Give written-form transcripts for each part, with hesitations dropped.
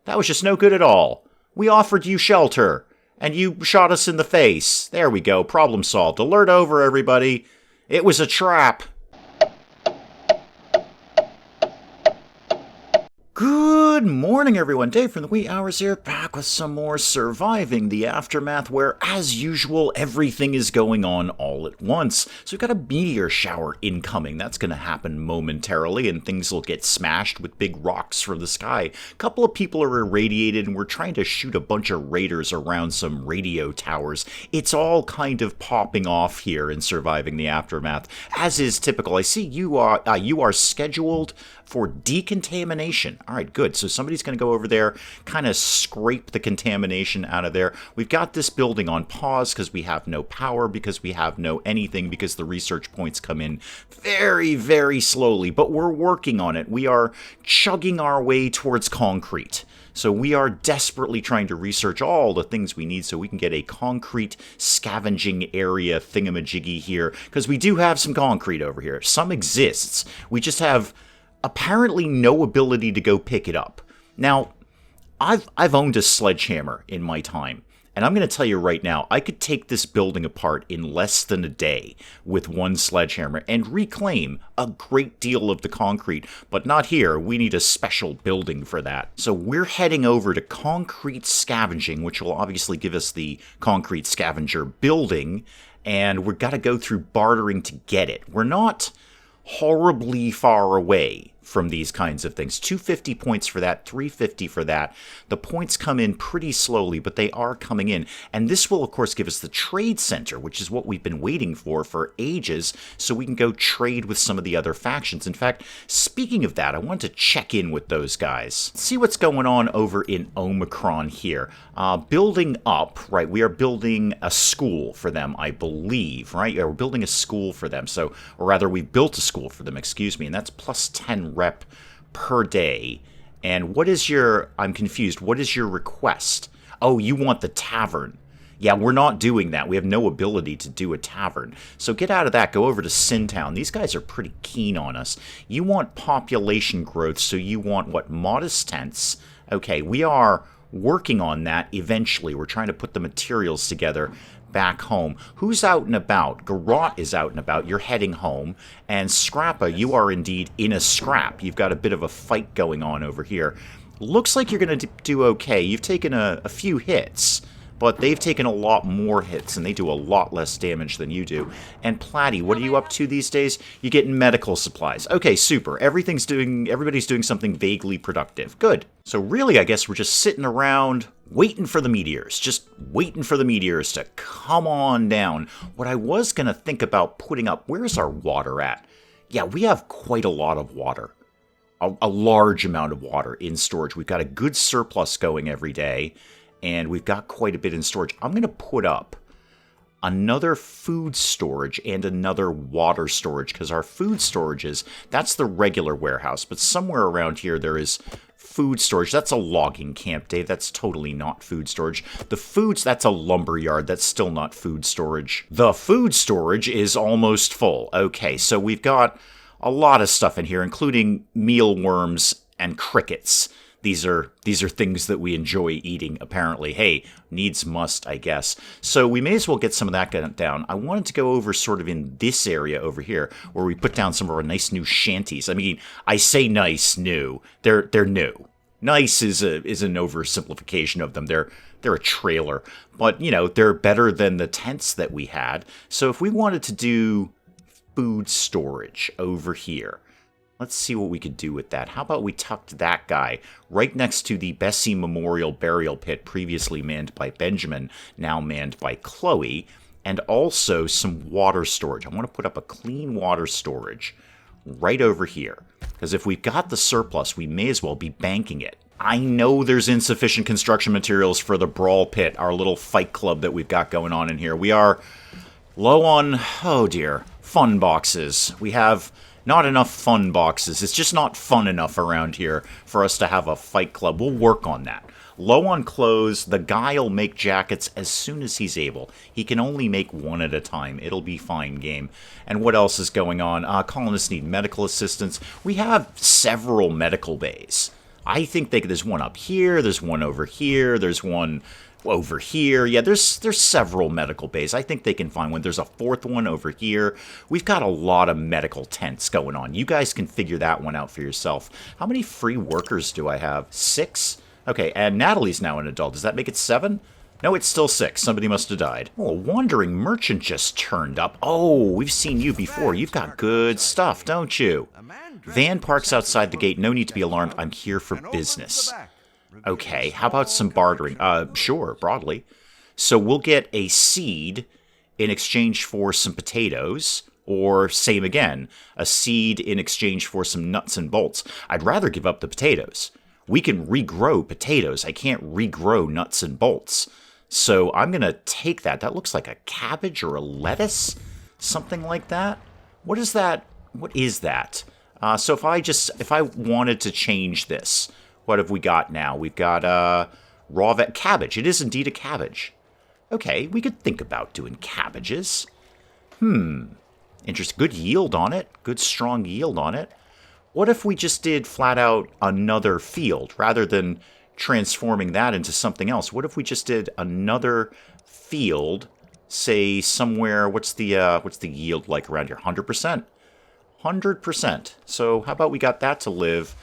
That was just no good at all. We offered you shelter, and you shot us in the face. There we go, problem solved. Alert over, everybody. It was a trap. Good morning, everyone. Dave from the wee hours here, back with some more Surviving the Aftermath, where, as usual, everything is going on all at once. So we've got a meteor shower incoming. That's going to happen momentarily, and things will get smashed with big rocks from the sky. A couple of people are irradiated, and we're trying to shoot a bunch of raiders around some radio towers. It's all kind of popping off here in Surviving the Aftermath, as is typical. I see you are scheduled for decontamination. All right, good. So somebody's going to go over there, kind of scrape the contamination out of there. We've got this building on pause because we have no power, because we have no anything, because the research points come in very, very slowly. But we're working on it. We are chugging our way towards concrete. So we are desperately trying to research all the things we need so we can get a concrete scavenging area thingamajiggy here, because we do have some concrete over here. Some exists. We just have apparently no ability to go pick it up. Now, I've owned a sledgehammer in my time, and I'm going to tell you right now, I could take this building apart in less than a day with one sledgehammer and reclaim a great deal of the concrete, but not here. We need a special building for that. So we're heading over to concrete scavenging, which will obviously give us the concrete scavenger building, and we've got to go through bartering to get it. We're not horribly far away from these kinds of things. 250 points for that, 350 for that. The points come in pretty slowly, but they are coming in. And this will, of course, give us the trade center, which is what we've been waiting for ages, so we can go trade with some of the other factions. In fact, speaking of that, I want to check in with those guys. See what's going on over in Omicron here. Building up, right, we are building a school for them, I believe, right? Yeah, we're building a school for them. So, or rather, we built a school for them, excuse me, and that's plus 10 rep per day. And what is your, I'm confused, what is your request? Oh, you want the tavern. Yeah, we're not doing that. We have no ability to do a tavern. So get out of that. Go over to Sintown. These guys are pretty keen on us. You want population growth, so you want, what, modest tents? Okay, we are working on that eventually. We're trying to put the materials together back home. Who's out and about? Garrot is out and about. You're heading home. And Scrappa, you are indeed in a scrap. You've got a bit of a fight going on over here. Looks like you're going to do okay. You've taken a few hits, but they've taken a lot more hits, and they do a lot less damage than you do. And Platty, what are you up to these days? You're getting medical supplies. Okay, super. Everybody's doing something vaguely productive. Good. So really, I guess we're just sitting around waiting for the meteors. Just waiting for the meteors to come on down. What I was going to think about putting up, where's our water at? Yeah, we have quite a lot of water. A large amount of water in storage. We've got a good surplus going every day, and we've got quite a bit in storage. I'm going to put up another food storage and another water storage, because our food storages, that's the regular warehouse, but somewhere around here there is food storage. That's a logging camp, Dave. That's totally not food storage. The foods, that's a lumber yard. That's still not food storage. The food storage is almost full. Okay, so we've got a lot of stuff in here, including mealworms and crickets. These are things that we enjoy eating, apparently. Hey, needs must, I guess. So we may as well get some of that down. I wanted to go over sort of in this area over here, where we put down some of our nice new shanties. I mean, I say nice new. They're new. Nice is an oversimplification of them. They're a trailer. But, you know, they're better than the tents that we had. So if we wanted to do food storage over here, let's see what we could do with that. How about we tucked that guy right next to the Bessie Memorial Burial Pit, previously manned by Benjamin, now manned by Chloe, and also some water storage. I want to put up a clean water storage right over here, because if we've got the surplus, we may as well be banking it. I know there's insufficient construction materials for the Brawl Pit, our little fight club that we've got going on in here. We are low on, oh dear, fun boxes. We have not enough fun boxes. It's just not fun enough around here for us to have a fight club. We'll work on that. Low on clothes. The guy will make jackets as soon as he's able. He can only make one at a time. It'll be fine game. And what else is going on? Colonists need medical assistance. We have several medical bays. I think there's one up here, there's one over here, there's one over here. Yeah, there's several medical bays. I think they can find one. There's a fourth one over here. We've got a lot of medical tents going on. You guys can figure that one out for yourself. How many free workers do I have? 6? Okay, and Natalie's now an adult. Does that make it 7? No, it's still 6. Somebody must have died. Oh, a wandering merchant just turned up. Oh, we've seen you before. You've got good stuff, don't you? Van parks outside the gate. No need to be alarmed. I'm here for business. Okay, how about some bartering? Sure, broadly. So we'll get a seed in exchange for some potatoes, or same again, a seed in exchange for some nuts and bolts. I'd rather give up the potatoes. We can regrow potatoes. I can't regrow nuts and bolts. So I'm going to take that. That looks like a cabbage or a lettuce, something like that. What is that? What is that? So if I wanted to change this, what have we got now? We've got cabbage. It is indeed a cabbage. Okay, we could think about doing cabbages. Interesting. Good yield on it. Good strong yield on it. What if we just did flat out another field rather than transforming that into something else? What if we just did another field, say somewhere? What's the yield like around here? 100%. 100%. So how about we got that to live?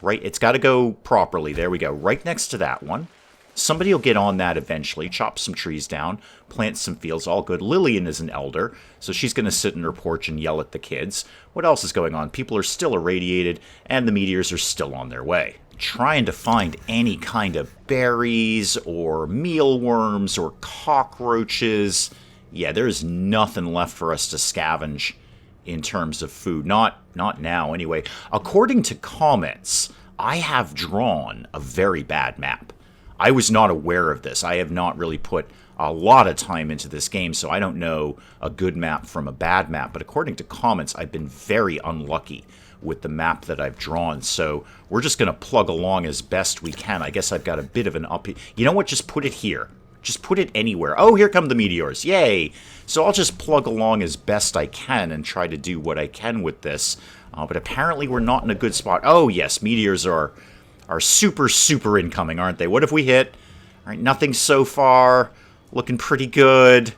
Right, it's got to go properly. There we go. Right next to that one. Somebody will get on that eventually, chop some trees down, plant some fields, all good. Lillian is an elder, so she's going to sit in her porch and yell at the kids. What else is going on? People are still irradiated, and the meteors are still on their way. Trying to find any kind of berries or mealworms or cockroaches. Yeah, there's nothing left for us to scavenge in terms of food. Not now, anyway. According to comments, I have drawn a very bad map. I was not aware of this. I have not really put a lot of time into this game, so I don't know a good map from a bad map. But according to comments, I've been very unlucky with the map that I've drawn. So we're just going to plug along as best we can. I guess I've got a bit of an up... You know what? Just put it here. Just put it anywhere. Oh, here come the meteors. Yay! So I'll just plug along as best I can and try to do what I can with this. But apparently we're not in a good spot. Oh, yes, meteors are super incoming, aren't they? What have we hit? All right, nothing so far. Looking pretty good.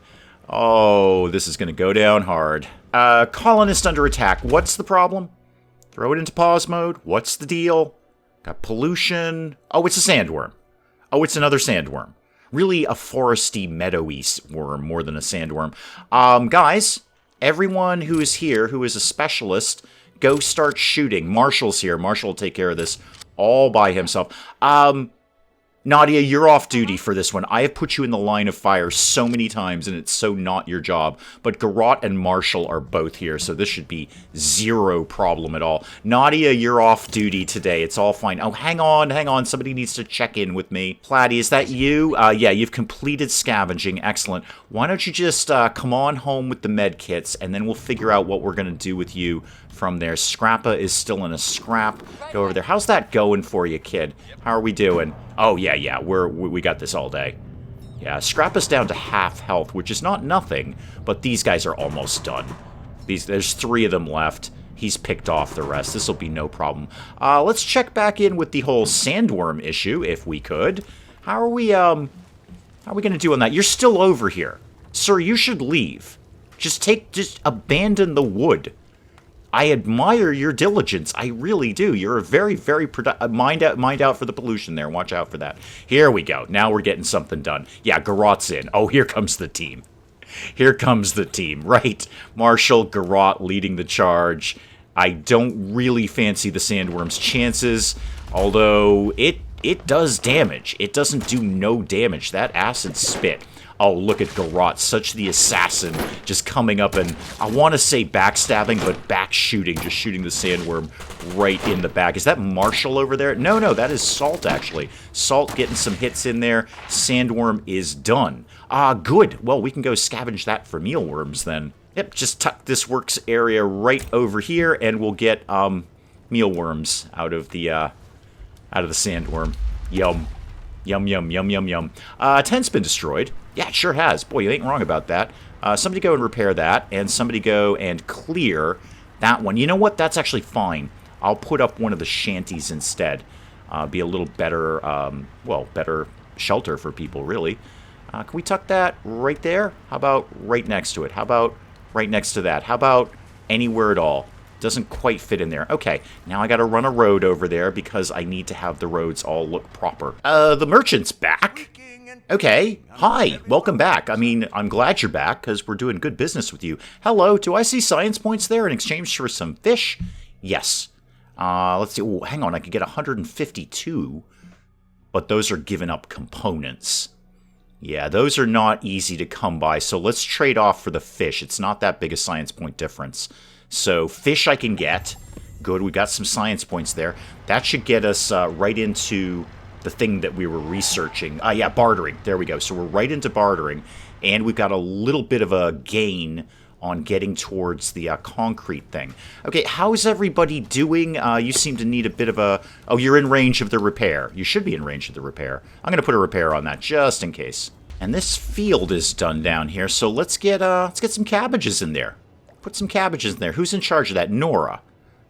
Oh, this is going to go down hard. Colonist under attack. What's the problem? Throw it into pause mode. What's the deal? Got pollution. Oh, it's a sandworm. Oh, it's another sandworm. Really a foresty, meadowy worm more than a sandworm. Guys, everyone who is here, who is a specialist, go start shooting. Marshall's here. Marshall will take care of this all by himself. Nadia, you're off duty for this one. I have put you in the line of fire so many times, and it's so not your job. But Garrot and Marshall are both here, so this should be zero problem at all. Nadia, you're off duty today. It's all fine. Oh, hang on. Somebody needs to check in with me. Platy, is that you? Yeah, you've completed scavenging. Excellent. Why don't you just come on home with the med kits, and then we'll figure out what we're going to do with you from there. Scrappa is still in a scrap. Go over there. How's that going for you, kid? How are we doing? Oh, yeah. We got this all day. Yeah, Scrappa's down to half health, which is not nothing, but these guys are almost done. There's 3 of them left. He's picked off the rest. This will be no problem. Let's check back in with the whole sandworm issue, if we could. How are we going to do on that? You're still over here. Sir, you should leave. Just abandon the wood. I admire your diligence. I really do. You're a very, very mind out for the pollution there. Watch out for that. Here we go. Now we're getting something done. Yeah, Garrot's in. Oh, here comes the team. Here comes the team. Right. Marshall, Garrot leading the charge. I don't really fancy the sandworm's chances, although it does damage. It doesn't do no damage. That acid spit. Oh, look at Garrot, such the assassin, just coming up and, I want to say backstabbing, but back shooting, just shooting the sandworm right in the back. Is that Marshall over there? No, that is Salt, actually. Salt getting some hits in there. Sandworm is done. Good. Well, we can go scavenge that for mealworms, then. Yep, just tuck this works area right over here, and we'll get, mealworms out of the sandworm. Yum. Yum. Tent's been destroyed. Yeah, it sure has. Boy, you ain't wrong about that. Somebody go and repair that, and somebody go and clear that one. You know what? That's actually fine. I'll put up one of the shanties instead. be a little better, well, better shelter for people, really. Can we tuck that right there? How about right next to it? How about right next to that? How about anywhere at all? Doesn't quite fit in there. Okay, now I gotta run a road over there because I need to have the roads all look proper. The merchant's back. Okay, hi, welcome back. I mean, I'm glad you're back because we're doing good business with you. Hello, do I see science points there in exchange for some fish? Yes. Let's see. Oh, hang on, I could get 152, but those are giving up components. Yeah, those are not easy to come by, so let's trade off for the fish. It's not that big a science point difference. So, fish I can get. Good, we got some science points there. That should get us right into the thing that we were researching. Yeah, bartering. There we go. So we're right into bartering, and we've got a little bit of a gain on getting towards the concrete thing. Okay, how's everybody doing? You seem to need a bit of a... Oh, you're in range of the repair. You should be in range of the repair. I'm going to put a repair on that just in case. And this field is done down here, so let's get some cabbages in there. Put some cabbages in there. Who's in charge of that? Nora.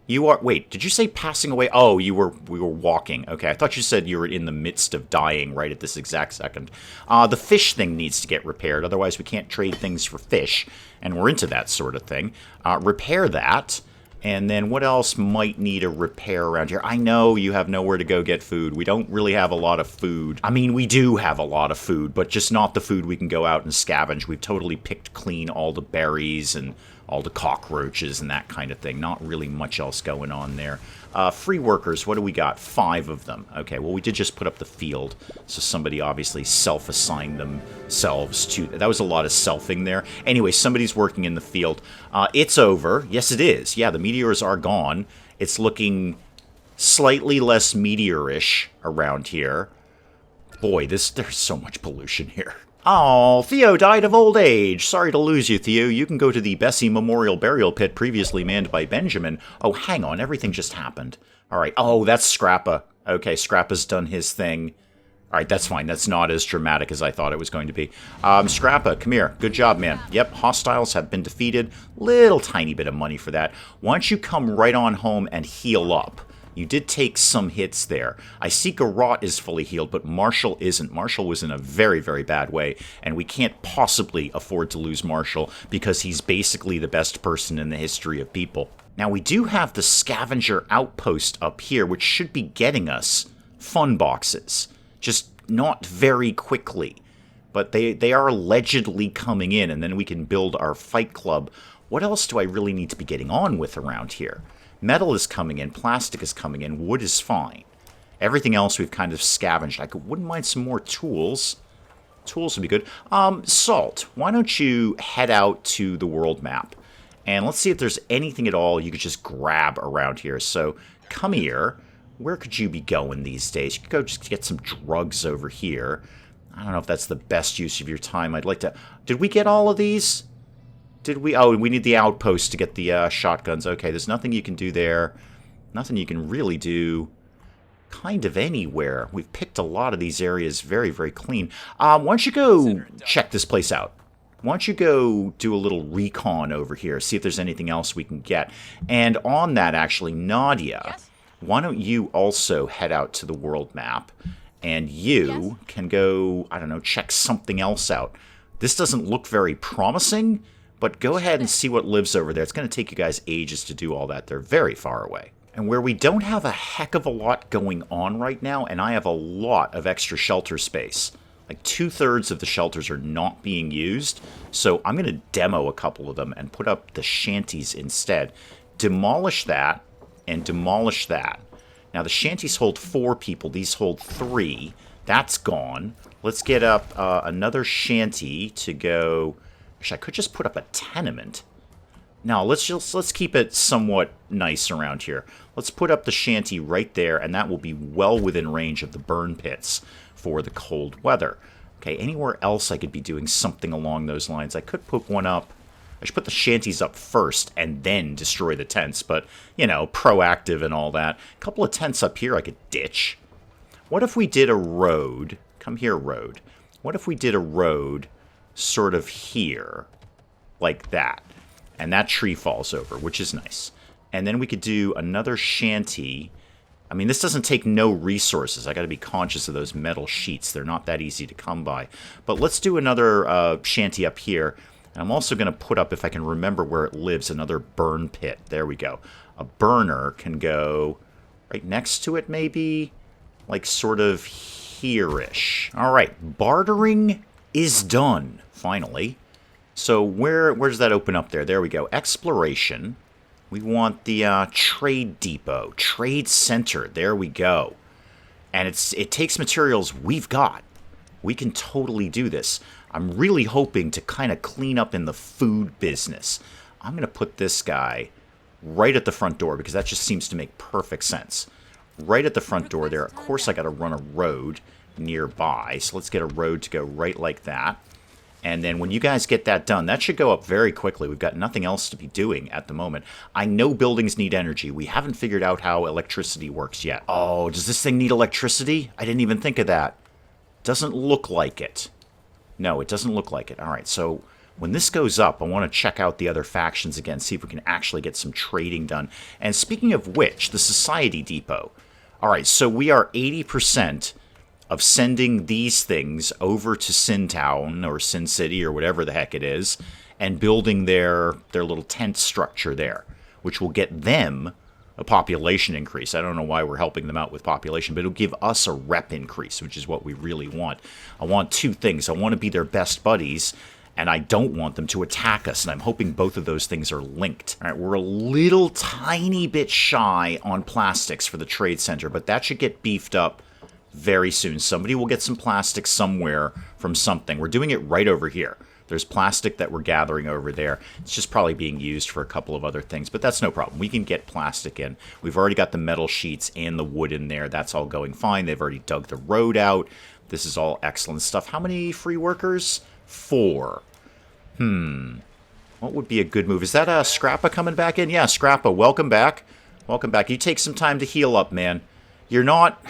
You are... Wait, did you say passing away? Oh, we were walking. Okay, I thought you said you were in the midst of dying right at this exact second. The fish thing needs to get repaired, otherwise we can't trade things for fish, and we're into that sort of thing. Repair that, and then what else might need a repair around here? I know you have nowhere to go get food. We don't really have a lot of food. I mean, we do have a lot of food, but just not the food we can go out and scavenge. We've totally picked clean all the berries and all the cockroaches and that kind of thing. Not really much else going on there. Free workers, what do we got? 5 of them. Okay, well, we did just put up the field, so somebody obviously self-assigned themselves to... That was a lot of selfing there. Anyway, somebody's working in the field. It's over. Yes, it is. Yeah, the meteors are gone. It's looking slightly less meteorish around here. Boy, there's so much pollution here. Oh, Theo died of old age. Sorry to lose you, Theo. You can go to the Bessie Memorial Burial Pit previously manned by Benjamin. Oh, hang on. Everything just happened. All right. Oh, that's Scrappa. Okay, Scrappa's done his thing. All right, that's fine. That's not as dramatic as I thought it was going to be. Scrappa, come here. Good job, man. Yep, hostiles have been defeated. Little tiny bit of money for that. Why don't you come right on home and heal up? You did take some hits there. I see Garrot is fully healed, but Marshall isn't. Marshall was in a very, very bad way, and we can't possibly afford to lose Marshall because he's basically the best person in the history of people. Now, we do have the scavenger outpost up here, which should be getting us fun boxes. Just not very quickly. But they are allegedly coming in, and then we can build our fight club. What else do I really need to be getting on with around here? Metal is coming in, plastic is coming in, wood is fine. Everything else we've kind of scavenged. I wouldn't mind some more tools. Tools would be good. Salt. Why don't you head out to the world map? And let's see if there's anything at all you could just grab around here. So, come here. Where could you be going these days? You could go just get some drugs over here. I don't know if that's the best use of your time. I'd like to... Did we get all of these? Did we? Oh, we need the outpost to get the shotguns. Okay, there's nothing you can do there. Nothing you can really do kind of anywhere. We've picked a lot of these areas very, very clean. Why don't you go check this place out? Why don't you go do a little recon over here, see if there's anything else we can get. And on that, actually, Nadia, why don't you also head out to the world map, and you can go, I don't know, check something else out. This doesn't look very promising, but go ahead and see what lives over there. It's going to take you guys ages to do all that. They're very far away. And where we don't have a heck of a lot going on right now, and I have a lot of extra shelter space. Like 2/3 of the shelters are not being used. So I'm going to demo a couple of them and put up the shanties instead. Demolish that and demolish that. Now the shanties hold 4 people. These hold 3. That's gone. Let's get up another shanty to go... Actually, I could just put up a tenement. No, let's keep it somewhat nice around here. Let's put up the shanty right there, and that will be well within range of the burn pits for the cold weather. Okay, anywhere else I could be doing something along those lines. I could put one up. I should put the shanties up first and then destroy the tents, but, you know, proactive and all that. A couple of tents up here I could ditch. What if we did a road? Come here, road. What if we did a road sort of here, like that, and that tree falls over, which is nice. And then we could do another shanty I mean, this doesn't take no resources. I got to be conscious of those metal sheets. They're not that easy to come by. But let's do another shanty up here. And I'm also going to put up, if I can remember where it lives, another burn pit. There we go. A burner can go right next to it, maybe? Like sort of here-ish. All right, bartering is done, finally. So where does that open up there? There we go. Exploration. We want the trade depot, trade center. There we go. And it takes materials we've got. We can totally do this. I'm really hoping to kind of clean up in the food business. I'm going to put this guy right at the front door because that just seems to make perfect sense. Right at the front door there. Of course, I got to run a road nearby. So let's get a road to go right like that. And then when you guys get that done, that should go up very quickly. We've got nothing else to be doing at the moment. I know buildings need energy. We haven't figured out how electricity works yet. Oh, does this thing need electricity? I didn't even think of that. Doesn't look like it. No, it doesn't look like it. All right, so when this goes up, I want to check out the other factions again, see if we can actually get some trading done. And speaking of which, the Society Depot. All right, so we are 80% of sending these things over to Sin Town or Sin City or whatever the heck it is and building their little tent structure there, which will get them a population increase. I don't know why we're helping them out with population, but it'll give us a rep increase, which is what we really want. I want two things. I want to be their best buddies, and I don't want them to attack us, and I'm hoping both of those things are linked. All right, we're a little tiny bit shy on plastics for the trade center, but that should get beefed up very soon. Somebody will get some plastic somewhere from something. We're doing it right over here. There's plastic that we're gathering over there. It's just probably being used for a couple of other things, but that's no problem. We can get plastic in. We've already got the metal sheets and the wood in there. That's all going fine. They've already dug the road out. This is all excellent stuff. How many free workers? 4. What would be a good move? Is that Scrappa coming back in? Yeah, Scrappa, welcome back. Welcome back. You take some time to heal up, man. You're not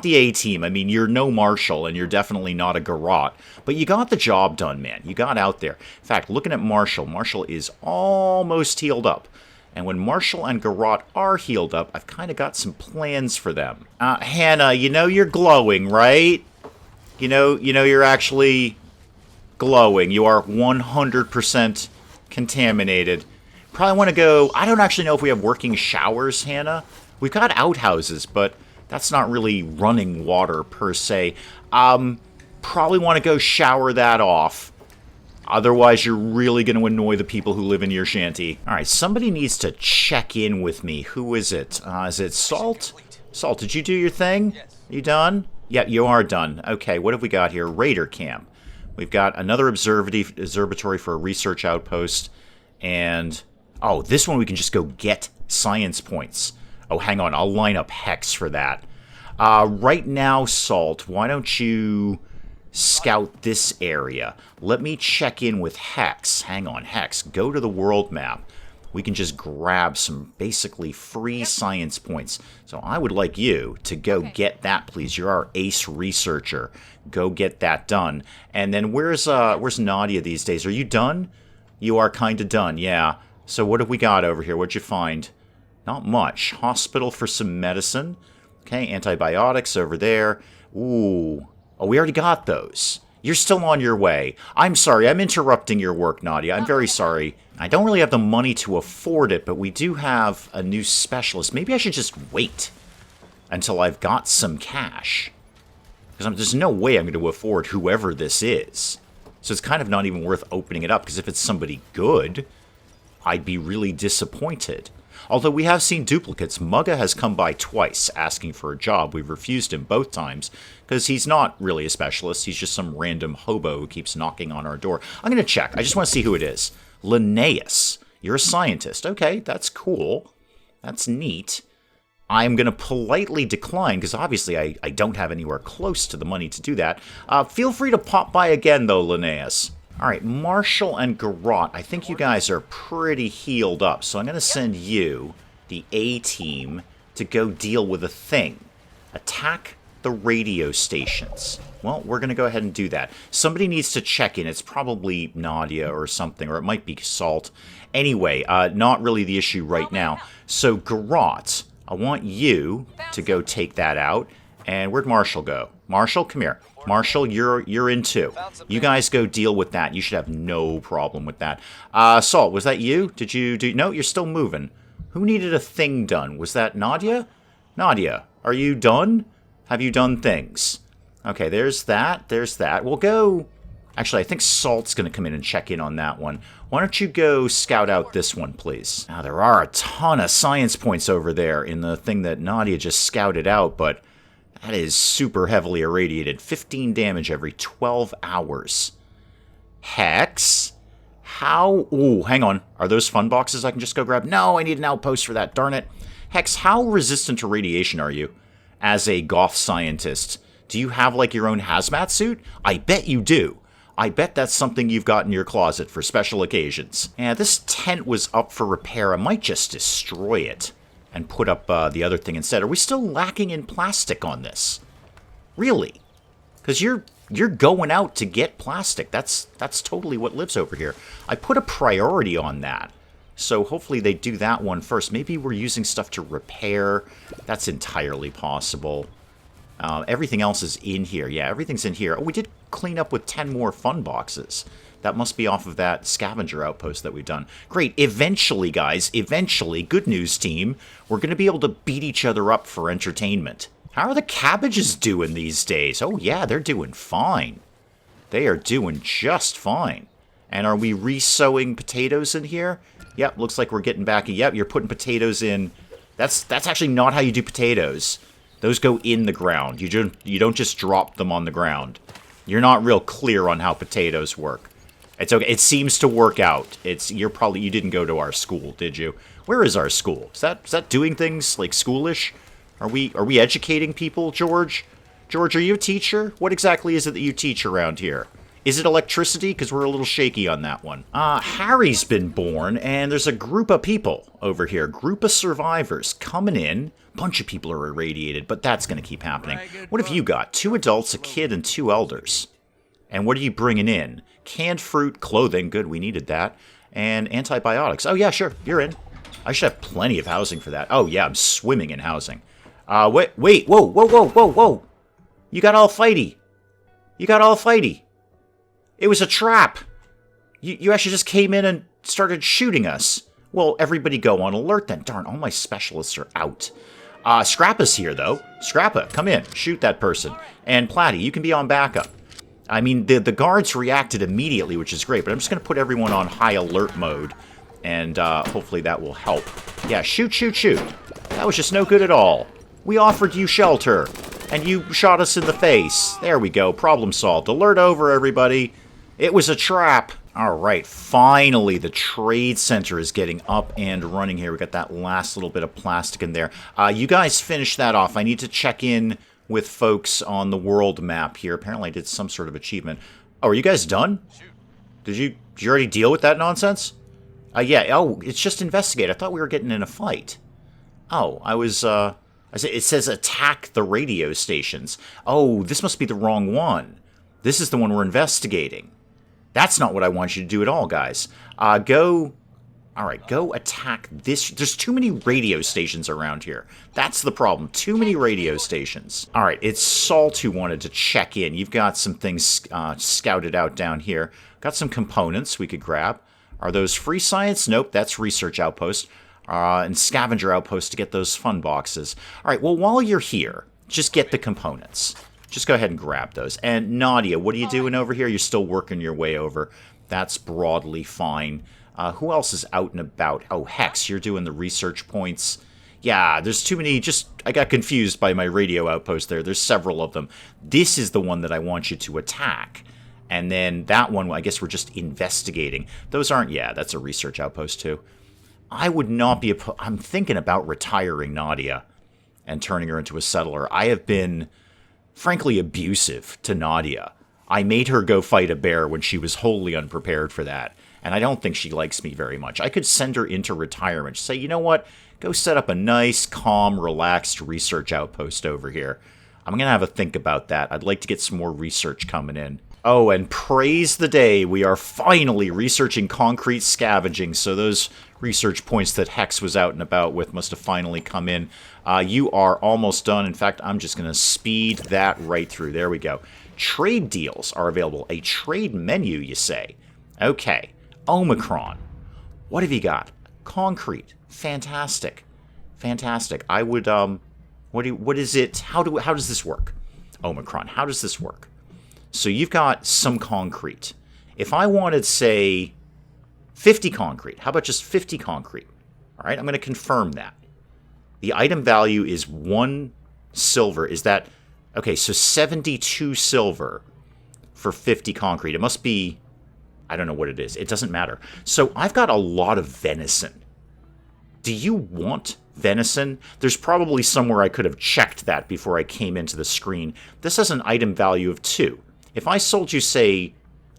the A-team. I mean, you're no Marshall, and you're definitely not a Garrot. But you got the job done, man. You got out there. In fact, looking at Marshall, Marshall is almost healed up. And when Marshall and Garrot are healed up, I've kind of got some plans for them. Hannah, you know you're glowing, right? You know you're actually glowing. You are 100% contaminated. Probably want to go... I don't actually know if we have working showers, Hannah. We've got outhouses, but... that's not really running water, per se. Probably want to go shower that off. Otherwise, you're really going to annoy the people who live in your shanty. All right, somebody needs to check in with me. Who is it? Is it Salt? Salt, did you do your thing? Yes. You done? Yeah, you are done. Okay, what have we got here? Raider camp. We've got another observatory for a research outpost. And, oh, this one we can just go get science points. Oh, hang on. I'll line up Hex for that. Right now, Salt, why don't you scout this area? Let me check in with Hex. Hang on, Hex. Go to the world map. We can just grab some basically free science points. So I would like you to go get that, please. You're our ace researcher. Go get that done. And then where's Nadia these days? Are you done? You are kind of done, yeah. So what have we got over here? What'd you find? Not much. Hospital for some medicine. Okay, antibiotics over there. Ooh. Oh, we already got those. You're still on your way. I'm sorry, I'm interrupting your work, Nadia. I'm very sorry. I don't really have the money to afford it, but we do have a new specialist. Maybe I should just wait until I've got some cash. Because there's no way I'm going to afford whoever this is. So it's kind of not even worth opening it up, because if it's somebody good, I'd be really disappointed. Although we have seen duplicates. Mugga has come by twice asking for a job. We've refused him both times because he's not really a specialist. He's just some random hobo who keeps knocking on our door. I'm going to check. I just want to see who it is. Linnaeus. You're a scientist. Okay, that's cool. That's neat. I'm going to politely decline because obviously I don't have anywhere close to the money to do that. Feel free to pop by again, though, Linnaeus. All right, Marshall and Garrot, I think you guys are pretty healed up, so I'm going to send you, the A-team, to go deal with a thing. Attack the radio stations. Well, we're going to go ahead and do that. Somebody needs to check in. It's probably Nadia or something, or it might be Salt. Anyway, not really the issue right now. So, Garrot, I want you to go take that out. And where'd Marshall go? Marshall, come here. Marshall, you're in too. You guys go deal with that. You should have no problem with that. Salt, was that you? Did you do... No, you're still moving. Who needed a thing done? Was that Nadia? Nadia, are you done? Have you done things? Okay, there's that. There's that. We'll go... Actually, I think Salt's going to come in and check in on that one. Why don't you go scout out this one, please? Now, there are a ton of science points over there in the thing that Nadia just scouted out, but that is super heavily irradiated. 15 damage every 12 hours. Hex? How... Ooh, hang on. Are those fun boxes I can just go grab? No, I need an outpost for that, darn it. Hex, how resistant to radiation are you as a goth scientist? Do you have, like, your own hazmat suit? I bet you do. I bet that's something you've got in your closet for special occasions. Yeah, this tent was up for repair. I might just destroy it and put up the other thing instead. Are we still lacking in plastic on this? Really? Because you're going out to get plastic. That's totally what lives over here. I put a priority on that. So hopefully they do that one first. Maybe we're using stuff to repair. That's entirely possible. Everything else is in here. Yeah, everything's in here. Oh, we did clean up with 10 more fun boxes. That must be off of that scavenger outpost that we've done. Great. Eventually, guys, eventually, good news team, we're going to be able to beat each other up for entertainment. How are the cabbages doing these days? Oh, yeah, they're doing fine. They are doing just fine. And are we re-sowing potatoes in here? Yep, looks like we're getting back. Yep, you're putting potatoes in. That's actually not how you do potatoes. Those go in the ground. You don't just drop them on the ground. You're not real clear on how potatoes work. It's okay. It seems to work out. You didn't go to our school, did you? Where is our school? Is that doing things like schoolish? Are we educating people, George? George, are you a teacher? What exactly is it that you teach around here? Is it electricity? Because we're a little shaky on that one. Harry's been born, and there's a group of people over here. Group of survivors coming in. Bunch of people are irradiated, but that's going to keep happening. What have you got? 2 adults, a kid, and 2 elders. And what are you bringing in? Canned fruit, clothing. Good, we needed that. And antibiotics. Oh, yeah, sure. You're in. I should have plenty of housing for that. Oh, yeah, I'm swimming in housing. Wait. Whoa. You got all fighty. It was a trap. You actually just came in and started shooting us. Well, everybody go on alert then. Darn, all my specialists are out. Scrappa's here, though. Scrappa, come in. Shoot that person. And Platty, you can be on backup. I mean, the guards reacted immediately, which is great, but I'm just going to put everyone on high alert mode, and hopefully that will help. Yeah, shoot. That was just no good at all. We offered you shelter, and you shot us in the face. There we go. Problem solved. Alert over, everybody. It was a trap. All right, finally, the trade center is getting up and running here. We got that last little bit of plastic in there. You guys finish that off. I need to check in with folks on the world map here. Apparently I did some sort of achievement. Oh, are you guys done? Did you already deal with that nonsense? Yeah. Oh, it's just investigate. I thought we were getting in a fight. Oh, it says attack the radio stations. Oh, this must be the wrong one. This is the one we're investigating. That's not what I want you to do at all, guys. Go attack this. There's too many radio stations around here. That's the problem. Too many radio stations. All right, it's Salt who wanted to check in. You've got some things scouted out down here. Got some components we could grab. Are those free science? Nope, that's research outpost. And scavenger outpost to get those fun boxes. All right, well, while you're here, just get the components. Just go ahead and grab those. And Nadia, what are you doing over here? You're still working your way over. That's broadly fine. Who else is out and about? Oh, Hex, you're doing the research points. Yeah, there's too many. I got confused by my radio outpost there. There's several of them. This is the one that I want you to attack. And then that one, I guess we're just investigating. Those aren't, yeah, that's a research outpost too. I would not be, I'm thinking about retiring Nadia and turning her into a settler. I have been, frankly, abusive to Nadia. I made her go fight a bear when she was wholly unprepared for that. And I don't think she likes me very much. I could send her into retirement. Say, you know what? Go set up a nice, calm, relaxed research outpost over here. I'm going to have a think about that. I'd like to get some more research coming in. Oh, and praise the day, we are finally researching concrete scavenging. So those research points that Hex was out and about with must have finally come in. You are almost done. In fact, I'm just going to speed that right through. There we go. Trade deals are available. A trade menu, you say? Okay. Omicron. What have you got? Concrete. Fantastic. Fantastic. I would, what is it? How does this work? Omicron. How does this work? So you've got some concrete. If I wanted, say, 50 concrete, how about just 50 concrete? All right, I'm going to confirm that. The item value is 1 silver. Is that... Okay, so 72 silver for 50 concrete. It must be... I don't know what it is. It doesn't matter. So I've got a lot of venison. Do you want venison? There's probably somewhere I could have checked that before I came into the screen. This has an item value of 2. If I sold you, say,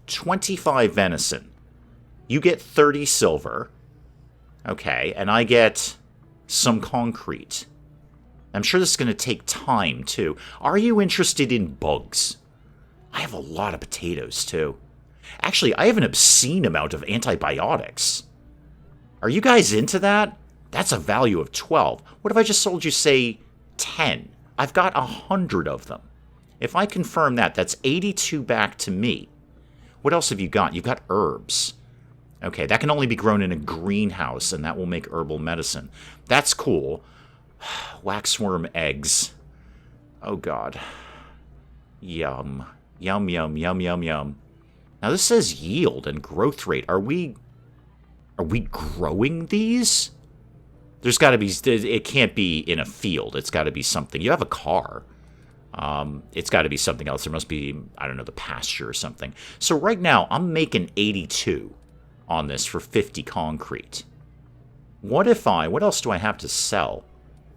25 venison, you get 30 silver. Okay, and I get some concrete. I'm sure this is going to take time, too. Are you interested in bugs? I have a lot of potatoes, too. Actually, I have an obscene amount of antibiotics. Are you guys into that? That's a value of 12. What if I just sold you, say, 10? I've got 100 of them. If I confirm that, that's 82 back to me. What else have you got? You've got herbs. Okay, that can only be grown in a greenhouse, and that will make herbal medicine. That's cool. Waxworm eggs. Oh, God. Yum. Yum, yum, yum, yum, yum. Now, this says yield and growth rate. Are we growing these? There's got to be... It can't be in a field. It's got to be something. You have a car. It's got to be something else. There must be, I don't know, the pasture or something. So right now, I'm making 82 on this for 50 concrete. What else do I have to sell?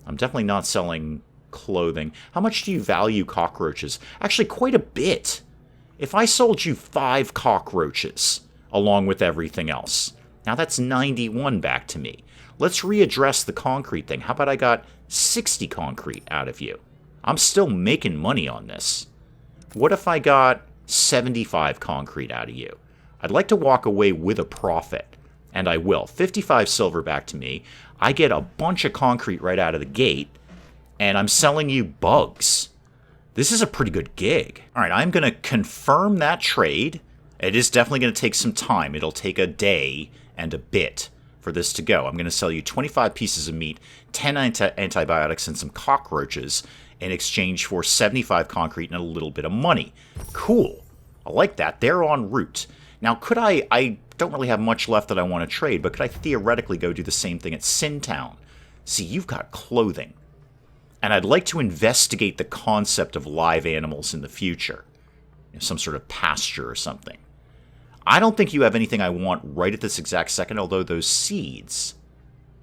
I'm definitely not selling clothing. How much do you value cockroaches? Actually, quite a bit. If I sold you 5 cockroaches along with everything else, now that's 91 back to me. Let's readdress the concrete thing. How about I got 60 concrete out of you? I'm still making money on this. What if I got 75 concrete out of you? I'd like to walk away with a profit, and I will. 55 silver back to me. I get a bunch of concrete right out of the gate, and I'm selling you bugs. This is a pretty good gig. All right, I'm going to confirm that trade. It is definitely going to take some time. It'll take a day and a bit for this to go. I'm going to sell you 25 pieces of meat, 10 antibiotics, and some cockroaches in exchange for 75 concrete and a little bit of money. Cool. I like that. They're en route. Now, could I don't really have much left that I want to trade, but could I theoretically go do the same thing at Sintown? See, you've got clothing. And I'd like to investigate the concept of live animals in the future. Some sort of pasture or something. I don't think you have anything I want right at this exact second, although those seeds...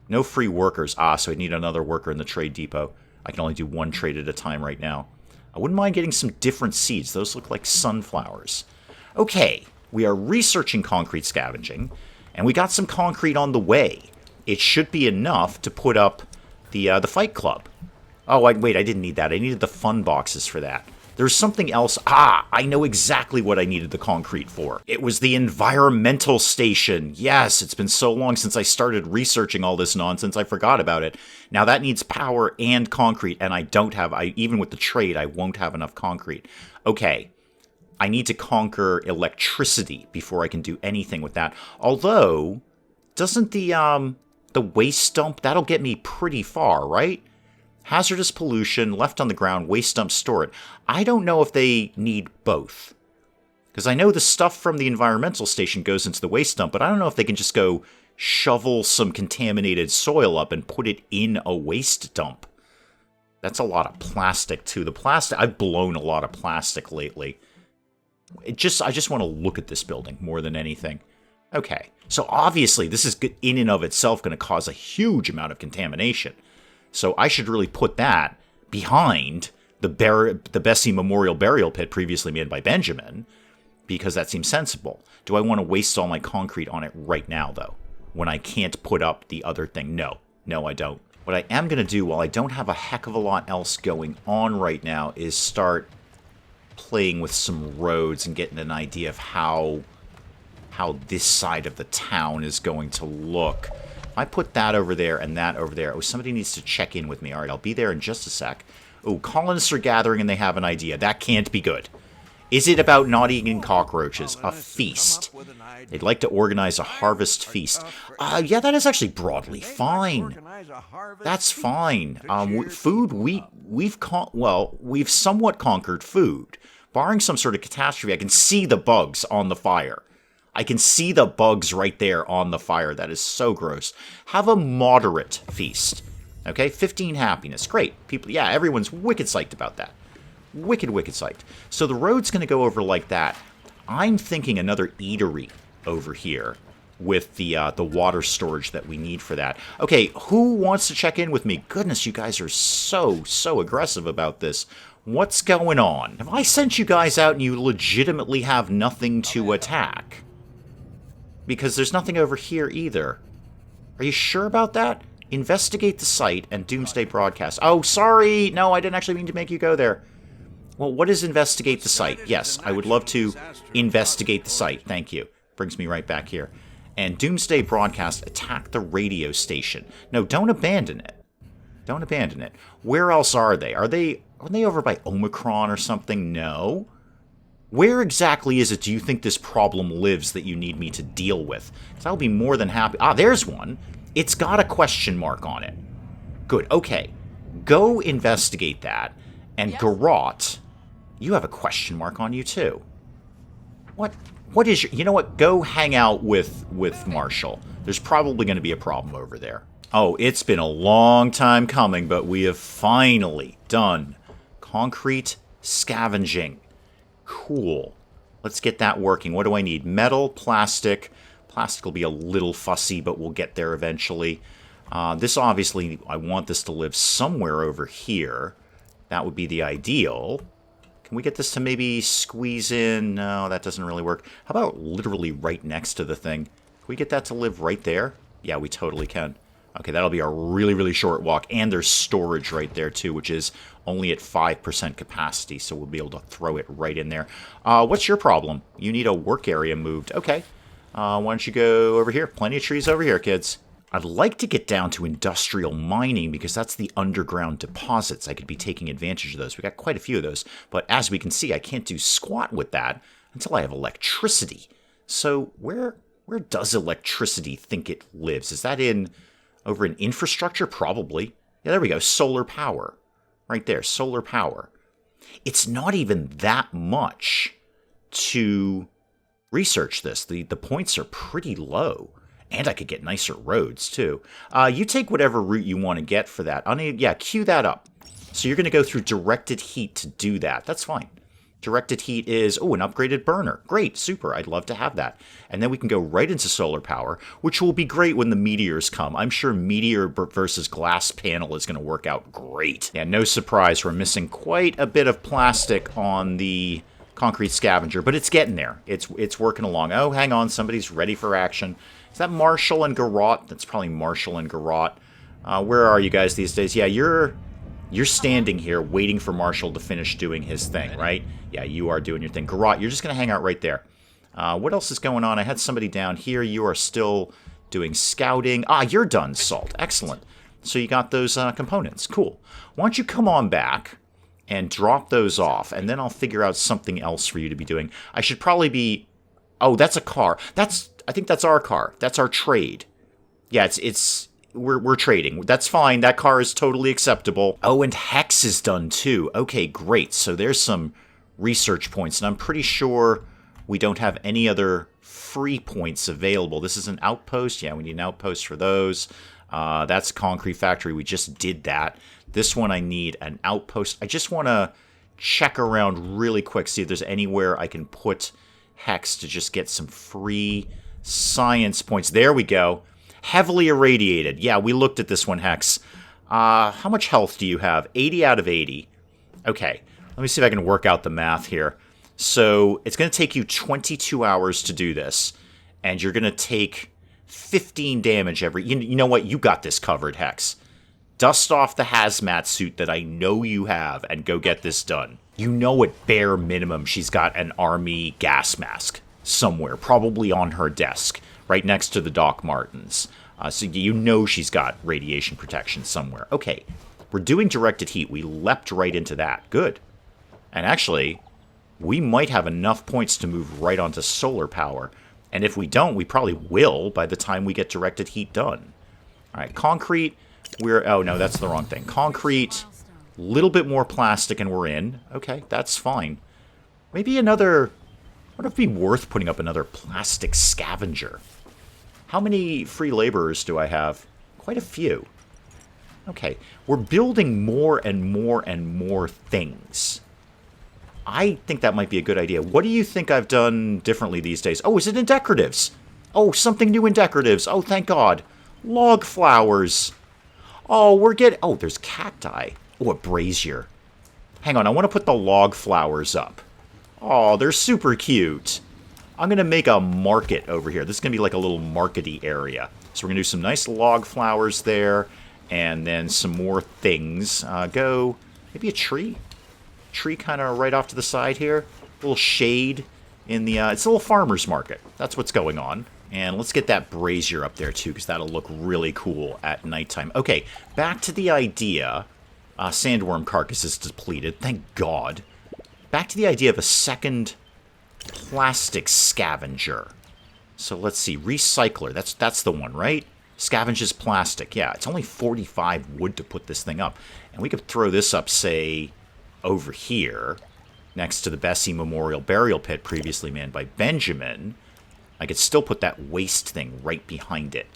No free workers. So I need another worker in the trade depot. I can only do one trade at a time right now. I wouldn't mind getting some different seeds. Those look like sunflowers. Okay, we are researching concrete scavenging, and we got some concrete on the way. It should be enough to put up the fight club. Oh, wait, I didn't need that. I needed the fun boxes for that. There's something else. I know exactly what I needed the concrete for. It was the environmental station. Yes, it's been so long since I started researching all this nonsense, I forgot about it. Now that needs power and concrete, and I don't have, even with the trade, I won't have enough concrete. Okay, I need to conquer electricity before I can do anything with that. Although, doesn't the waste dump, that'll get me pretty far, right? Hazardous pollution, left on the ground, waste dump, store it. I don't know if they need both. Because I know the stuff from the environmental station goes into the waste dump, but I don't know if they can just go shovel some contaminated soil up and put it in a waste dump. That's a lot of plastic, too. The plastic, I've blown a lot of plastic lately. I just want to look at this building more than anything. Okay, so obviously this is in and of itself going to cause a huge amount of contamination. So I should really put that behind the Bessie Memorial Burial Pit previously made by Benjamin, because that seems sensible. Do I want to waste all my concrete on it right now, though, when I can't put up the other thing? No, I don't. What I am going to do, while I don't have a heck of a lot else going on right now, is start playing with some roads and getting an idea of how this side of the town is going to look. I put that over there and that over there. Oh, somebody needs to check in with me. All right, I'll be there in just a sec. Oh, colonists are gathering and they have an idea. That can't be good. Is it about not eating cockroaches? A feast. They'd like to organize a harvest feast. Yeah, that is actually broadly fine. That's fine. Food, we've somewhat conquered food. Barring some sort of catastrophe, I can see the bugs on the fire. I can see the bugs right there on the fire. That is so gross. Have a moderate feast. Okay, 15 happiness. Great. People, yeah, everyone's wicked psyched about that. Wicked psyched. So the road's going to go over like that. I'm thinking another eatery over here with the water storage that we need for that. Okay, who wants to check in with me? Goodness, you guys are so aggressive about this. What's going on? Have I sent you guys out and you legitimately have nothing to attack? Because there's nothing over here either. Are you sure about that? Investigate the site and Doomsday Broadcast. Oh, sorry! No, I didn't actually mean to make you go there. Well, what is investigate the site? Yes, I would love to investigate the site. Thank you. Brings me right back here. And Doomsday Broadcast, attack the radio station. No, don't abandon it. Don't abandon it. Where else are they? Are they over by Omicron or something? No. Where exactly is it do you think this problem lives that you need me to deal with? Because I'll be more than happy. Ah, there's one. It's got a question mark on it. Good. Okay. Go investigate that. And yes. Garrot, you have a question mark on you too. What is your... You know what? Go hang out with Marshall. There's probably going to be a problem over there. Oh, it's been a long time coming, but we have finally done concrete scavenging. Cool. Let's get that working. What do I need? Metal, plastic. Plastic will be a little fussy, but we'll get there eventually. This obviously, I want this to live somewhere over here. That would be the ideal. Can we get this to maybe squeeze in? No, that doesn't really work. How about literally right next to the thing? Can we get that to live right there? Yeah, we totally can. Okay, that'll be a really short walk. And there's storage right there, too, which is only at 5% capacity, so we'll be able to throw it right in there. What's your problem? You need a work area moved. Okay. Why don't you go over here? Plenty of trees over here, kids. I'd like to get down to industrial mining because that's the underground deposits. I could be taking advantage of those. We got quite a few of those. But as we can see, I can't do squat with that until I have electricity. So where does electricity think it lives? Is that over in infrastructure? Probably. Yeah, there we go. Solar power. Right there. Solar power. It's not even that much to research this. The points are pretty low. And I could get nicer roads, too. You take whatever route you want to get for that. Yeah, queue that up. So you're going to go through directed heat to do that. That's fine. Directed heat is, an upgraded burner. Great, super. I'd love to have that. And then we can go right into solar power, which will be great when the meteors come. I'm sure meteor versus glass panel is going to work out great. Yeah, no surprise, we're missing quite a bit of plastic on the concrete scavenger, but it's getting there. It's working along. Oh, hang on, somebody's ready for action. Is that Marshall and Garrot? That's probably Marshall and Garrot. Where are you guys these days? Yeah, you're standing here waiting for Marshall to finish doing his thing, right? Yeah, you are doing your thing. Garrot, you're just going to hang out right there. What else is going on? I had somebody down here. You are still doing scouting. Ah, you're done, Salt. Excellent. So you got those components. Cool. Why don't you come on back and drop those off, and then I'll figure out something else for you to be doing. I should probably be... Oh, that's a car. I think that's our car. That's our trade. Yeah, we're trading. That's fine. That car is totally acceptable. Oh, and Hex is done too. Okay, great. So there's some research points, and I'm pretty sure we don't have any other free points available. This is an outpost. Yeah, we need an outpost for those. That's a concrete factory. We just did that. This one I need an outpost. I just want to check around really quick, see if there's anywhere I can put Hex to just get some free science points. There we go. Heavily irradiated. Yeah, we looked at this one, Hex. How much health do you have? 80 out of 80. Okay, let me see if I can work out the math here. So it's going to take you 22 hours to do this, and you're going to take 15 damage every... You know what? You got this covered, Hex. Dust off the hazmat suit that I know you have and go get this done. You know at bare minimum she's got an army gas mask somewhere, probably on her desk, right next to the Doc Martens. So you know she's got radiation protection somewhere. Okay, we're doing directed heat. We leapt right into that. Good. And actually, we might have enough points to move right onto solar power. And if we don't, we probably will by the time we get directed heat done. All right, concrete. Oh, no, that's the wrong thing. Concrete, a little bit more plastic, and we're in. Okay, that's fine. Maybe another... Would it be worth putting up another plastic scavenger? How many free laborers do I have? Quite a few. Okay, we're building more and more and more things. I think that might be a good idea. What do you think I've done differently these days? Oh, is it in decoratives? Oh, something new in decoratives. Oh, thank God. Log flowers. Oh, we're getting... Oh, there's cacti. Oh, a brazier. Hang on, I want to put the log flowers up. Oh, they're super cute. I'm going to make a market over here. This is going to be like a little markety area. So we're going to do some nice log flowers there. And then some more things. Go, maybe a tree? Tree kind of right off to the side here. A little shade in the... it's a little farmer's market. That's what's going on. And let's get that brazier up there too, because that'll look really cool at nighttime. Okay, back to the idea. Sandworm carcass is depleted. Thank God. Back to the idea of a second plastic scavenger. So let's see, recycler, that's the one, right? Scavenges plastic, yeah, it's only 45 wood to put this thing up. And we could throw this up, say, over here, next to the Bessie Memorial Burial Pit previously manned by Benjamin. I could still put that waste thing right behind it.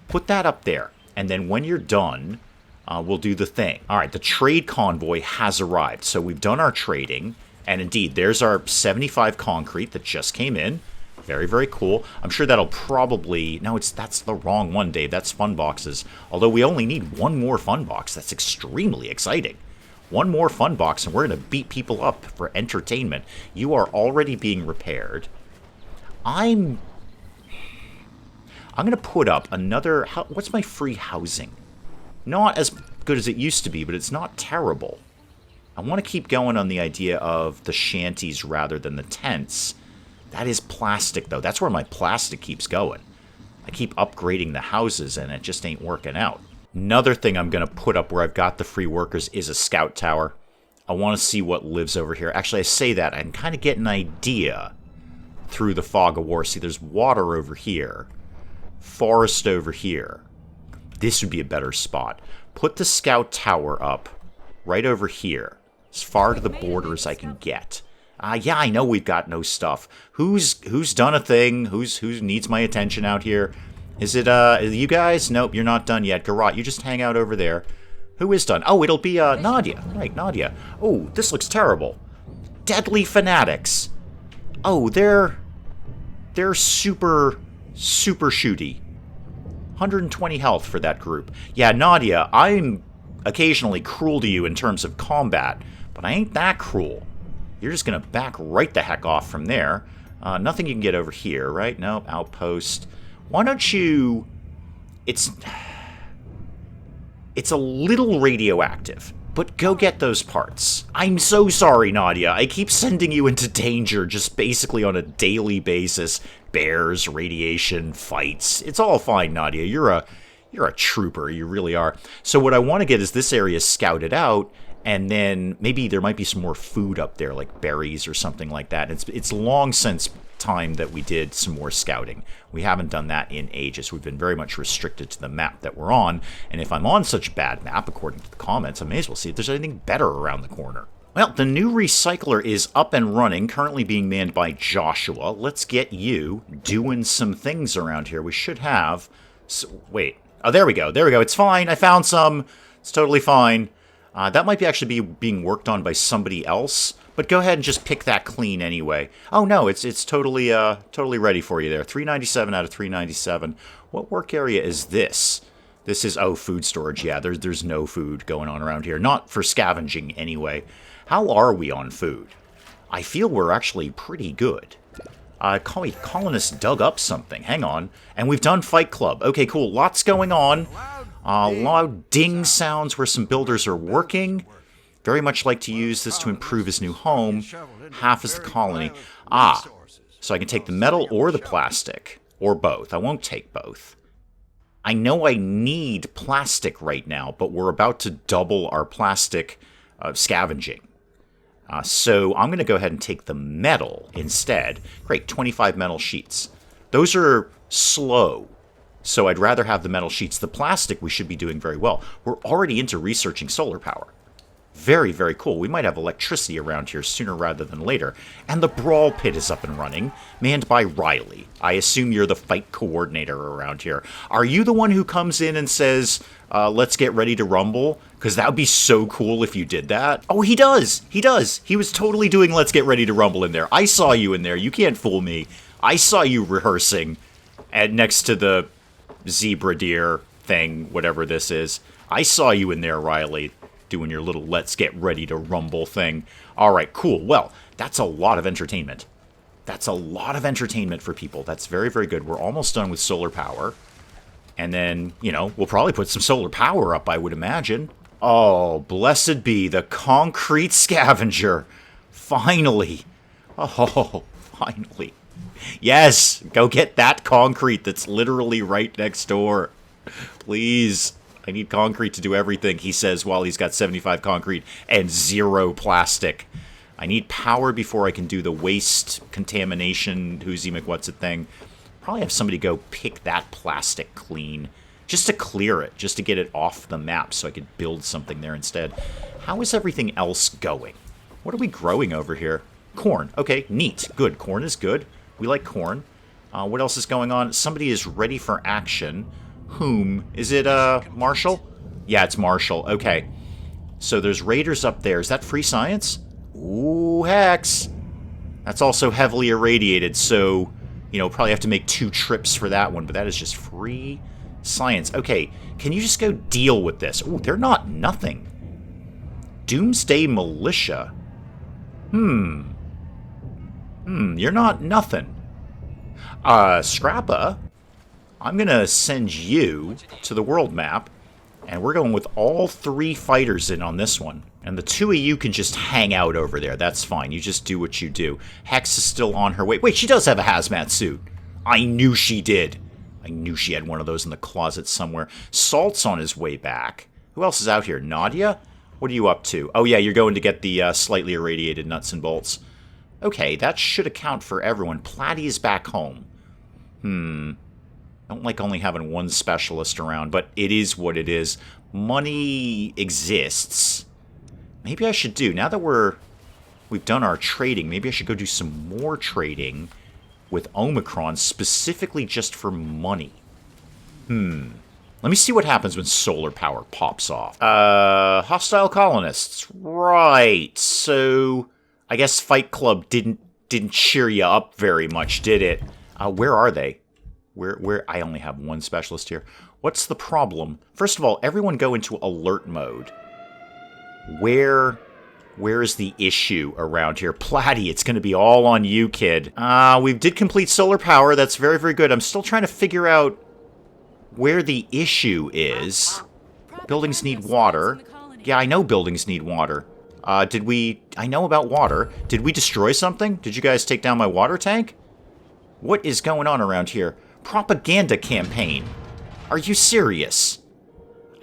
Put that up there, and then when you're done, we'll do the thing. All right, the trade convoy has arrived, so we've done our trading. And indeed, there's our 75 concrete that just came in. Very, very cool. I'm sure that'll probably... No, that's the wrong one, Dave. That's fun boxes. Although we only need one more fun box. That's extremely exciting. One more fun box, and we're going to beat people up for entertainment. You are already being repaired. I'm going to put up another... What's my free housing? Not as good as it used to be, but it's not terrible. I want to keep going on the idea of the shanties rather than the tents. That is plastic, though. That's where my plastic keeps going. I keep upgrading the houses, and it just ain't working out. Another thing I'm going to put up where I've got the free workers is a scout tower. I want to see what lives over here. Actually, I say that. I can kind of get an idea through the fog of war. See, there's water over here. Forest over here. This would be a better spot. Put the scout tower up right over here. As far to the border as I can get. Yeah, I know we've got no stuff. Who's done a thing? Who needs my attention out here? Is it you guys? Nope, you're not done yet. Garrot, you just hang out over there. Who is done? Oh, it'll be Nadia. Right, Nadia. Oh, this looks terrible. Deadly fanatics. Oh, they're super shooty. 120 health for that group. Yeah, Nadia, I'm occasionally cruel to you in terms of combat. But I ain't that cruel. You're just going to back right the heck off from there. Nothing you can get over here, right? Nope, outpost. Why don't you... It's a little radioactive, but go get those parts. I'm so sorry, Nadia. I keep sending you into danger just basically on a daily basis. Bears, radiation, fights. It's all fine, Nadia. You're a trooper. You really are. So what I want to get is this area scouted out. And then maybe there might be some more food up there, like berries or something like that. It's long since time that we did some more scouting. We haven't done that in ages. We've been very much restricted to the map that we're on. And if I'm on such a bad map, according to the comments, I may as well see if there's anything better around the corner. Well, the new recycler is up and running, currently being manned by Joshua. Let's get you doing some things around here. We should have... wait. Oh, there we go. There we go. It's fine. I found some. It's totally fine. That might be actually being worked on by somebody else, but go ahead and just pick that clean anyway. Oh no, it's totally ready for you there. 397 out of 397. What work area is this? This is, oh, food storage. Yeah, there's no food going on around here. Not for scavenging anyway. How are we on food? I feel we're actually pretty good. Colonists dug up something. Hang on. And we've done Fight Club. Okay, cool. Lots going on. Loud ding sounds where some builders are working. Very much like to use this to improve his new home. Half is the colony. So I can take the metal or the plastic. Or both. I won't take both. I know I need plastic right now, but we're about to double our plastic scavenging. So I'm going to go ahead and take the metal instead. Great, 25 metal sheets. Those are slow, so I'd rather have the metal sheets. The plastic we should be doing very well. We're already into researching solar power. Very, very cool. We might have electricity around here sooner rather than later. And the brawl pit is up and running, manned by Riley. I assume you're the fight coordinator around here. Are you the one who comes in and says, let's get ready to rumble? Because that would be so cool if you did that. Oh, he does. He does. He was totally doing let's get ready to rumble in there. I saw you in there. You can't fool me. I saw you rehearsing next to the zebra deer thing, whatever this is. I saw you in there, Riley, doing your little let's get ready to rumble thing. All right, cool. Well, that's a lot of entertainment. That's a lot of entertainment for people. That's very, very good. We're almost done with solar power. And then, we'll probably put some solar power up, I would imagine. Oh, blessed be the concrete scavenger. Finally. Oh, finally. Yes, go get that concrete that's literally right next door. Please. I need concrete to do everything, he says, while he's got 75 concrete and 0 plastic. I need power before I can do the waste contamination whoozy McWhat's-it thing. Probably have somebody go pick that plastic clean. Just to clear it, just to get it off the map so I could build something there instead. How is everything else going? What are we growing over here? Corn. Okay, neat. Good. Corn is good. We like corn. What else is going on? Somebody is ready for action. Whom? Is it, Marshall? Yeah, it's Marshall. Okay. So there's raiders up there. Is that free science? Ooh, hex. That's also heavily irradiated, so, probably have to make 2 trips for that one, but that is just free science. Okay, can you just go deal with this? Ooh, they're not nothing. Doomsday Militia. You're not nothing. Scrappa, I'm going to send you to the world map, and we're going with all 3 fighters in on this one. And the 2 of you can just hang out over there. That's fine. You just do what you do. Hex is still on her way. Wait, she does have a hazmat suit. I knew she did. I knew she had one of those in the closet somewhere. Salt's on his way back. Who else is out here? Nadia? What are you up to? Oh, yeah, you're going to get the slightly irradiated nuts and bolts. Okay, that should account for everyone. Platy is back home. I don't like only having 1 specialist around, but it is what it is. Money exists. Maybe I should do, now that we've done our trading, maybe I should go do some more trading with Omicron, specifically just for money. Let me see what happens when solar power pops off. Hostile colonists. Right. So, I guess Fight Club didn't cheer you up very much, did it? Where are they? Where? I only have 1 specialist here. What's the problem? First of all, everyone go into alert mode. Where is the issue around here? Platy, it's going to be all on you, kid. We did complete solar power. That's very, very good. I'm still trying to figure out where the issue is. Buildings need water. Yeah, I know buildings need water. I know about water. Did we destroy something? Did you guys take down my water tank? What is going on around here? Propaganda campaign. Are you serious?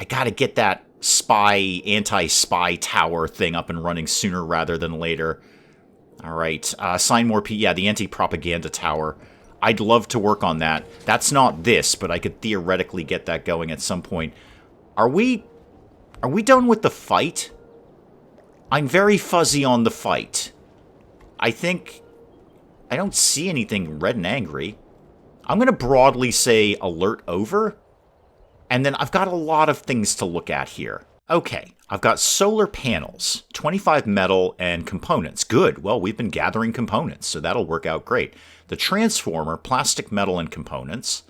I gotta get that anti-spy tower thing up and running sooner rather than later. Alright, assign more yeah, the anti-propaganda tower. I'd love to work on that. That's not this, but I could theoretically get that going at some point. Are we done with the fight? I'm very fuzzy on the fight. I don't see anything red and angry. I'm going to broadly say alert over. And then I've got a lot of things to look at here. Okay, I've got solar panels, 25 metal, and components. Good, well, we've been gathering components, so that'll work out great. The transformer, plastic, metal, and components.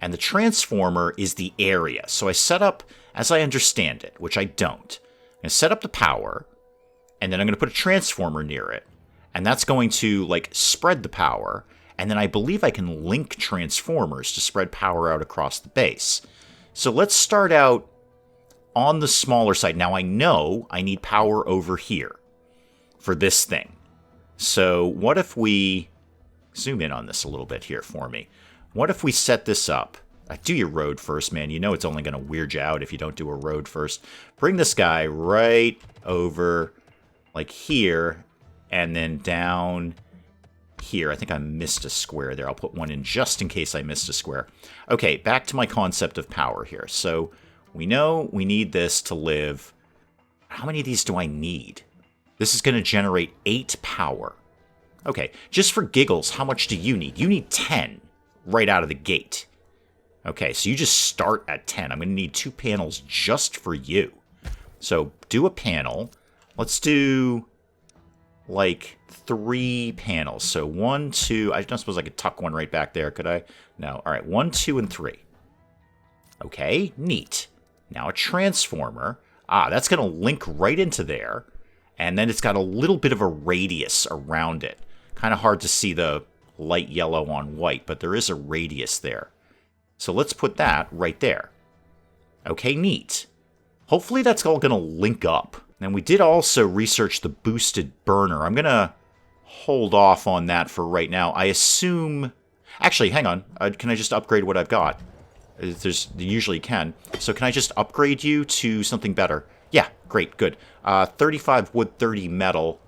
And the transformer is the area. So I set up, as I understand it, which I don't, I'm going to set up the power, and then I'm going to put a transformer near it. And that's going to, spread the power. And then I believe I can link transformers to spread power out across the base. So let's start out on the smaller side. Now I know I need power over here for this thing. So what if we zoom in on this a little bit here for me? What if we set this up? Do your road first, man. You know it's only going to weird you out if you don't do a road first. Bring this guy right over, like here, and then down here. I think I missed a square there. I'll put one in just in case I missed a square. Okay, back to my concept of power here. So we know we need this to live. How many of these do I need? This is going to generate 8 power. Okay, just for giggles, how much do you need? You need 10 right out of the gate. Okay, so you just start at 10. I'm going to need 2 panels just for you. So do a panel. Let's do like 3 panels. So 1, 2. I don't suppose I could tuck one right back there, could I? No. All right, 1, 2, and 3. Okay, neat. Now a transformer. That's going to link right into there. And then it's got a little bit of a radius around it. Kind of hard to see the light yellow on white, but there is a radius there. So let's put that right there. Okay, neat. Hopefully that's all going to link up. And we did also research the boosted burner. I'm going to hold off on that for right now. I assume... Actually, hang on. Can I just upgrade what I've got? You usually can. So can I just upgrade you to something better? Yeah, great, good. 35 wood, 30 metal.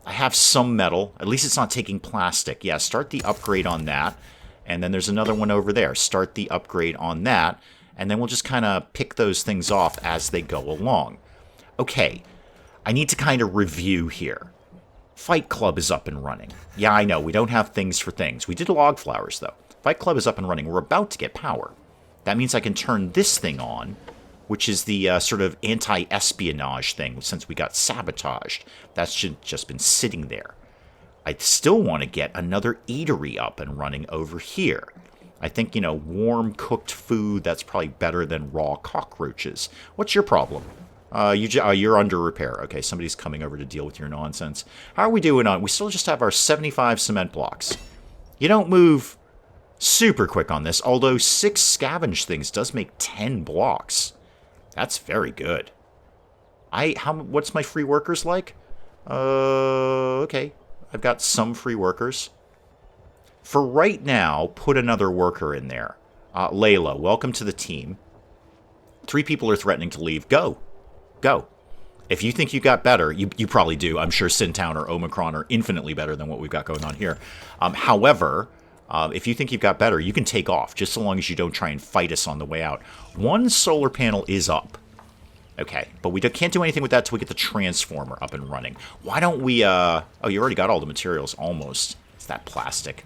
I have some metal. At least it's not taking plastic. Yeah, start the upgrade on that. And then there's another one over there. Start the upgrade on that. And then we'll just kind of pick those things off as they go along. Okay, I need to kind of review here. Fight Club is up and running. Yeah, I know, we don't have things for things. We did log flowers, though. Fight Club is up and running. We're about to get power. That means I can turn this thing on, which is the sort of anti-espionage thing since we got sabotaged. That's just been sitting there. I still want to get another eatery up and running over here. I think, warm cooked food, that's probably better than raw cockroaches. What's your problem? You're under repair. Okay, somebody's coming over to deal with your nonsense. How are we doing on? We still just have our 75 cement blocks. You don't move super quick on this, although 6 scavenge things does make 10 blocks. That's very good. What's my free workers like? Okay. I've got some free workers. For right now, put another worker in there. Layla, welcome to the team. 3 people are threatening to leave. Go. Go. If you think you got better, you probably do. I'm sure Sintown or Omicron are infinitely better than what we've got going on here. However, if you think you've got better, you can take off, just so long as you don't try and fight us on the way out. 1 solar panel is up. Okay, but we can't do anything with that till we get the transformer up and running. Why don't we, oh, you already got all the materials, almost. It's that plastic.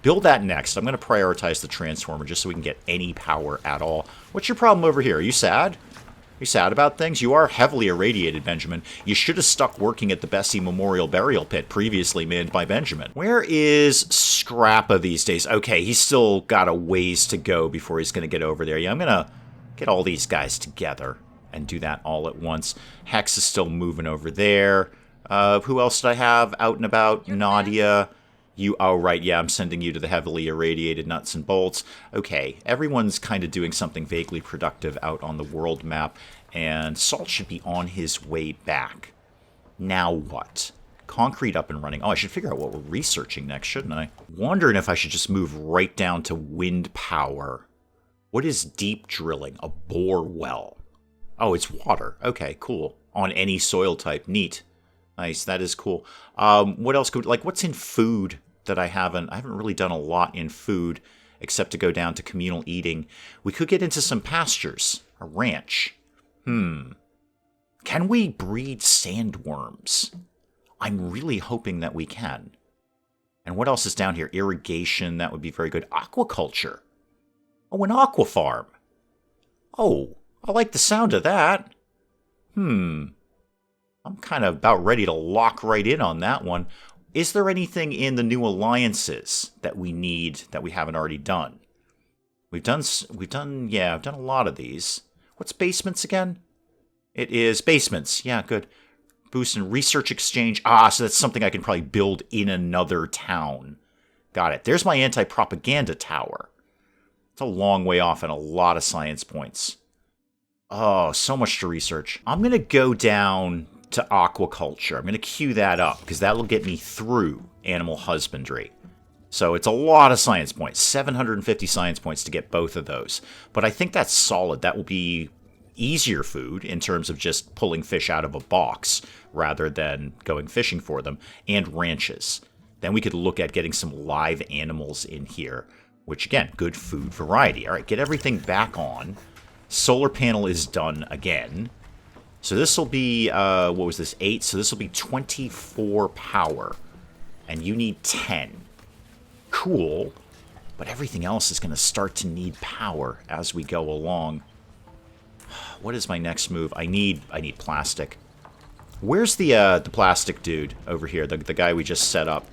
Build that next. I'm going to prioritize the transformer just so we can get any power at all. What's your problem over here? Are you sad? Are you sad about things? You are heavily irradiated, Benjamin. You should have stuck working at the Bessie Memorial Burial Pit previously manned by Benjamin. Where is Scrappa these days? Okay, he's still got a ways to go before he's going to get over there. Yeah, I'm going to get all these guys together and do that all at once. Hex is still moving over there. Who else did I have out and about? Nadia. You, oh, right, yeah, I'm sending you to the heavily irradiated nuts and bolts. Okay, everyone's kind of doing something vaguely productive out on the world map, and Salt should be on his way back. Now what? Concrete up and running. Oh, I should figure out what we're researching next, shouldn't I? Wondering if I should just move right down to wind power. What is deep drilling? A bore well. Oh, it's water. Okay, cool. On any soil type. Neat. Nice, that is cool. What else could, like, what's in food that I haven't really done a lot in food, except to go down to communal eating. We could get into some pastures, a ranch. Can we breed sandworms? I'm really hoping that we can. And what else is down here? Irrigation, that would be very good. Aquaculture. Oh, an aqua farm. Oh, I like the sound of that. I'm kind of about ready to lock right in on that one. Is there anything in the new alliances that we need that we haven't already done? I've done a lot of these. What's basements again? It is basements. Yeah, good. Boost and research exchange. So that's something I can probably build in another town. Got it. There's my anti-propaganda tower. It's a long way off and a lot of science points. Oh, so much to research. I'm going to go down to aquaculture. I'm going to queue that up because that will get me through animal husbandry. So it's a lot of science points, 750 science points to get both of those. But I think that's solid. That will be easier food in terms of just pulling fish out of a box rather than going fishing for them, and ranches. Then we could look at getting some live animals in here, which again, good food variety. All right, get everything back on. Solar panel is done again. So this will be, what was this, 8? So this will be 24 power. And you need 10. Cool. But everything else is going to start to need power as we go along. What is my next move? I need plastic. Where's the plastic dude over here? The guy we just set up.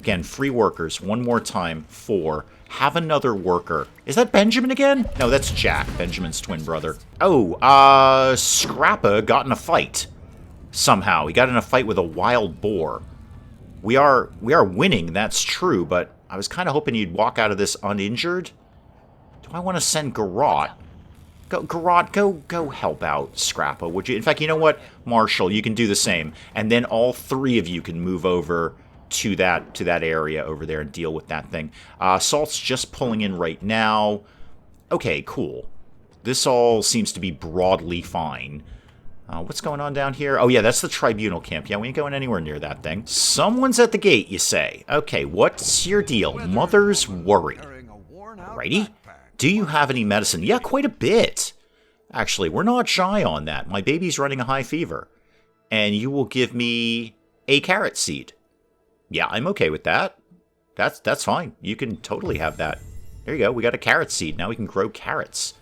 Again, free workers. One more time. 4. Have another worker. Is that Benjamin again? No, that's Jack, Benjamin's twin brother. Oh, Scrappa got in a fight. Somehow. He got in a fight with a wild boar. We are winning, that's true, but I was kind of hoping you'd walk out of this uninjured. Do I want to send Garrot? Garrot, go help out Scrappa, would you? In fact, you know what? Marshall, you can do the same. And then all 3 of you can move over to that area over there and deal with that thing. Salt's just pulling in right now. Okay, cool. This all seems to be broadly fine. What's going on down here? Oh yeah, that's the tribunal camp. Yeah, we ain't going anywhere near that thing. Someone's at the gate, you say. Okay, what's your deal? Mother's worry. Righty? Do you have any medicine? Yeah, quite a bit. Actually, we're not shy on that. My baby's running a high fever. And you will give me a carrot seed. Yeah, I'm okay with that. That's fine. You can totally have that. There you go. We got a carrot seed. Now we can grow carrots.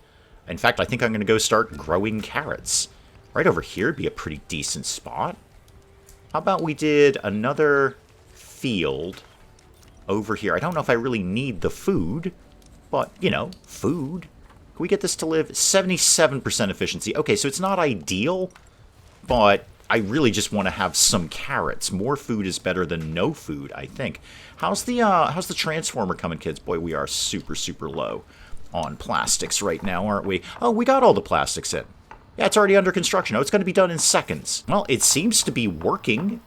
In fact, I think I'm going to go start growing carrots. Right over here would be a pretty decent spot. How about we did another field over here? I don't know if I really need the food, but, you know, food. Can we get this to live? 77% efficiency. Okay, so it's not ideal, but I really just want to have some carrots. More food is better than no food, I think. How's the transformer coming, kids? Boy, we are super, super low on plastics right now, aren't we? Oh, we got all the plastics in. Yeah, it's already under construction. Oh, it's going to be done in seconds. Well, it seems to be working.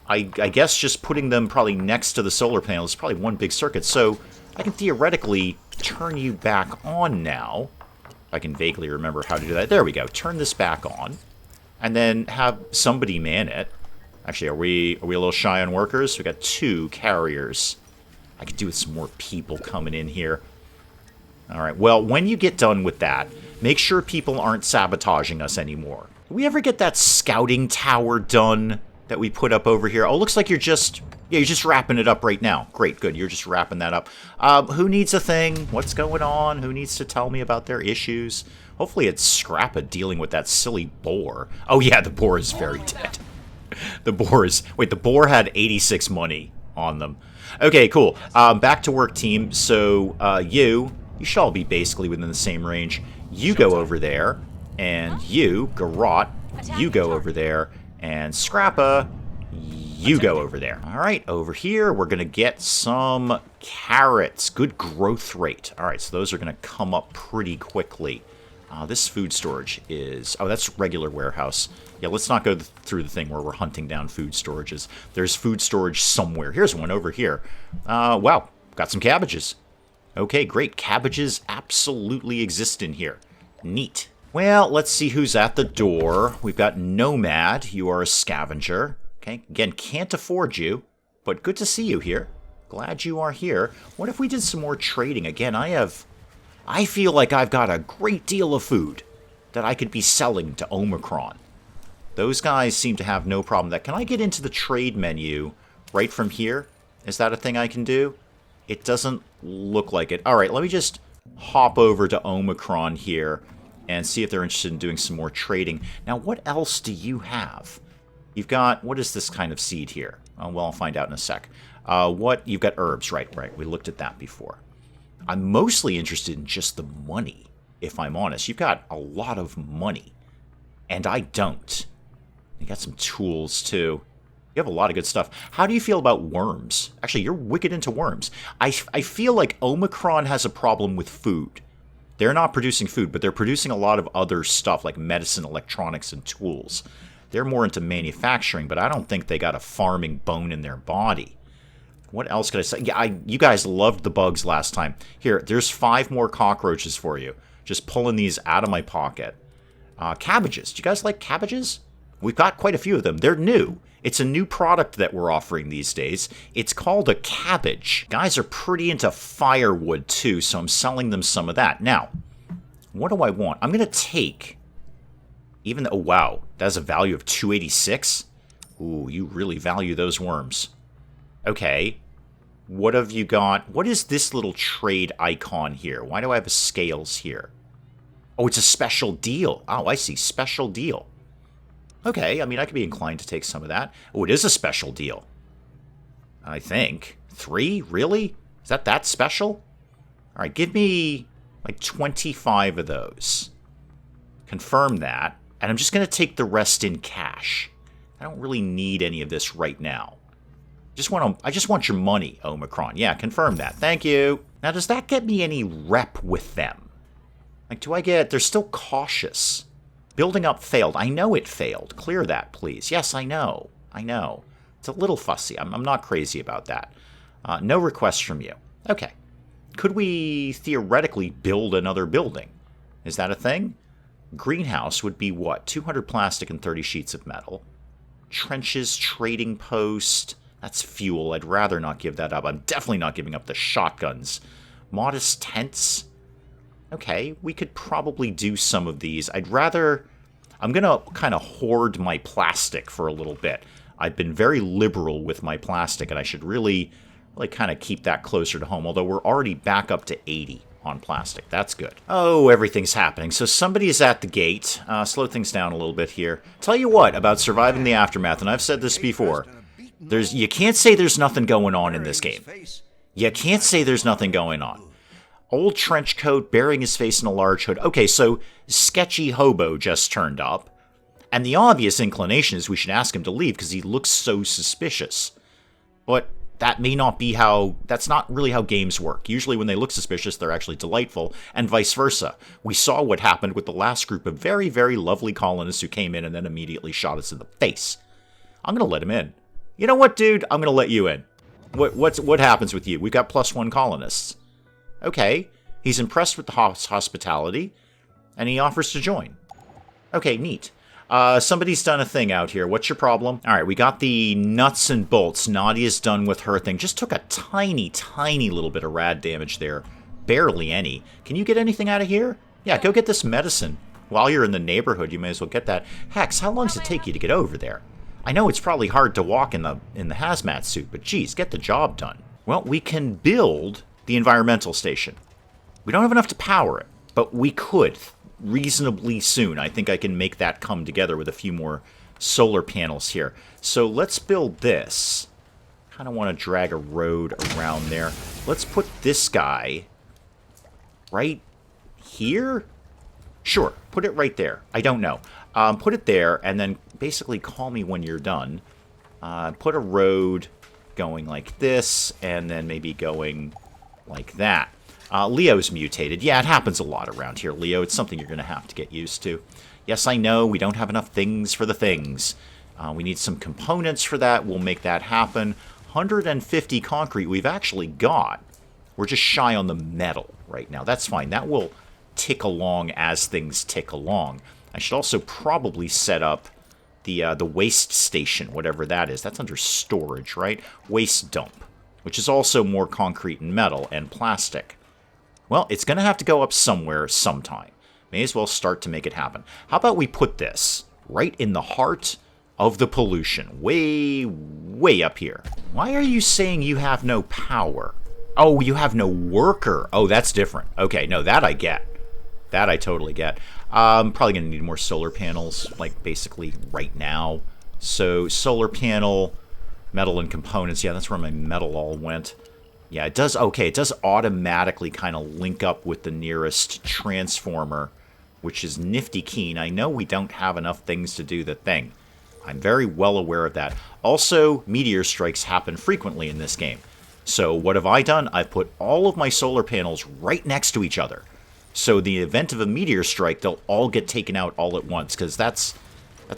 I guess just putting them probably next to the solar panel is probably one big circuit. So I can theoretically turn you back on now. I can vaguely remember how to do that. There we go. Turn this back on. And then have somebody man it. Actually, are we a little shy on workers? We got 2 carriers. I could do with some more people coming in here. All right, well, when you get done with that, make sure people aren't sabotaging us anymore. Did we ever get that scouting tower done that we put up over here? Oh, looks like you're just wrapping it up right now. Great, good, you're just wrapping that up. Who needs a thing? What's going on? Who needs to tell me about their issues? Hopefully it's Scrappa dealing with that silly boar. Oh yeah, the boar is very dead. The boar is... Wait, the boar had 86 money on them. Okay, cool. Back to work, team. So, you should all be basically within the same range. You go over there, and you, Garrot, you go over there, and Scrappa, you go over there. All right, over here, we're going to get some carrots. Good growth rate. All right, so those are going to come up pretty quickly. This food storage is... Oh, that's regular warehouse. Yeah, let's not go through the thing where we're hunting down food storages. There's food storage somewhere. Here's one over here. Wow, got some cabbages. Okay, great. Cabbages absolutely exist in here. Neat. Well, let's see who's at the door. We've got Nomad. You are a scavenger. Okay, again, can't afford you, but good to see you here. Glad you are here. What if we did some more trading? Again, I feel like I've got a great deal of food that I could be selling to Omicron. Those guys seem to have no problem with that. Can I get into the trade menu right from here? Is that a thing I can do? It doesn't look like it. All right, let me just hop over to Omicron here and see if they're interested in doing some more trading. Now, what else do you have? You've got, what is this kind of seed here? Oh, well, I'll find out in a sec. You've got herbs, right, we looked at that before. I'm mostly interested in just the money, if I'm honest. You've got a lot of money, and I don't. You got some tools, too. You have a lot of good stuff. How do you feel about worms? Actually, you're wicked into worms. I feel like Omicron has a problem with food. They're not producing food, but they're producing a lot of other stuff like medicine, electronics, and tools. They're more into manufacturing, but I don't think they got a farming bone in their body. What else could I say? Yeah, you guys loved the bugs last time. Here, there's 5 more cockroaches for you. Just pulling these out of my pocket. Cabbages. Do you guys like cabbages? We've got quite a few of them. They're new. It's a new product that we're offering these days. It's called a cabbage. Guys are pretty into firewood too, so I'm selling them some of that. Now, what do I want? I'm going to take... Even though, oh wow, that's a value of 286? Ooh, you really value those worms. Okay. What have you got? What is this little trade icon here? Why do I have a scales here? Oh, it's a special deal. Oh, I see. Special deal. Okay, I mean, I could be inclined to take some of that. Oh, it is a special deal. I think. 3? Really? Is that special? All right, give me like 25 of those. Confirm that. And I'm just going to take the rest in cash. I don't really need any of this right now. I just want your money, Omicron. Yeah, confirm that. Thank you. Now, does that get me any rep with them? Like, do I get... They're still cautious. Building up failed. I know it failed. Clear that, please. Yes, I know. I know. It's a little fussy. I'm not crazy about that. No requests from you. Okay. Could we theoretically build another building? Is that a thing? Greenhouse would be what? 200 plastic and 30 sheets of metal. Trenches, trading post. That's fuel. I'd rather not give that up. I'm definitely not giving up the shotguns. Modest tents. Okay, we could probably do some of these. I'd rather... I'm going to kind of hoard my plastic for a little bit. I've been very liberal with my plastic, and I should really kind of keep that closer to home, although we're already back up to 80 on plastic. That's good. Oh, everything's happening. So somebody is at the gate. Slow things down a little bit here. Tell you what about surviving the aftermath, and I've said this before. You can't say there's nothing going on in this game. You can't say there's nothing going on. Old trench coat, burying his face in a large hood. Okay, so sketchy hobo just turned up. And the obvious inclination is we should ask him to leave because he looks so suspicious. But that may not be how... That's not really how games work. Usually when they look suspicious, they're actually delightful, and vice versa. We saw what happened with the last group of very, very lovely colonists who came in and then immediately shot us in the face. I'm going to let him in. You know what, dude? I'm going to let you in. What happens with you? We've got +1 colonists. Okay, he's impressed with the hospitality, and he offers to join. Okay, neat. Somebody's done a thing out here. What's your problem? All right, we got the nuts and bolts. Nadia's done with her thing. Just took a tiny, tiny little bit of rad damage there. Barely any. Can you get anything out of here? Yeah, go get this medicine. While you're in the neighborhood, you may as well get that. Hex, how long does it take you to get over there? I know it's probably hard to walk in the hazmat suit, but geez, get the job done. Well, we can build the environmental station. We don't have enough to power it, but we could reasonably soon. I think I can make that come together with a few more solar panels here. So let's build this. Kind of want to drag a road around there. Let's put this guy right here. Sure, put it right there. I don't know. Put it there, and then basically call me when you're done. Put a road going like this, and then maybe going like that. Leo's mutated. Yeah, it happens a lot around here, Leo. It's something you're going to have to get used to. Yes, I know, we don't have enough things for the things. We need some components for that. We'll make that happen. 150 concrete we've actually got. We're just shy on the metal right now. That's fine. That will tick along as things tick along. I should also probably set up the waste station, whatever that is. That's under storage, right? Waste dump, which is also more concrete and metal and plastic. Well, it's going to have to go up somewhere sometime. May as well start to make it happen. How about we put this right in the heart of the pollution, way, way up here. Why are you saying you have no power? Oh, you have no worker. Oh, that's different. Okay, no, that I get. That I totally get. I'm probably going to need more solar panels, like basically right now. So solar panel, metal and components. Yeah, that's where my metal all went. Yeah, it does. Okay, it does automatically kind of link up with the nearest transformer, which is nifty keen. I know we don't have enough things to do the thing. I'm very well aware of that. Also, meteor strikes happen frequently in this game. So what have I done? I've put all of my solar panels right next to each other. So in the event of a meteor strike, they'll all get taken out all at once, because that's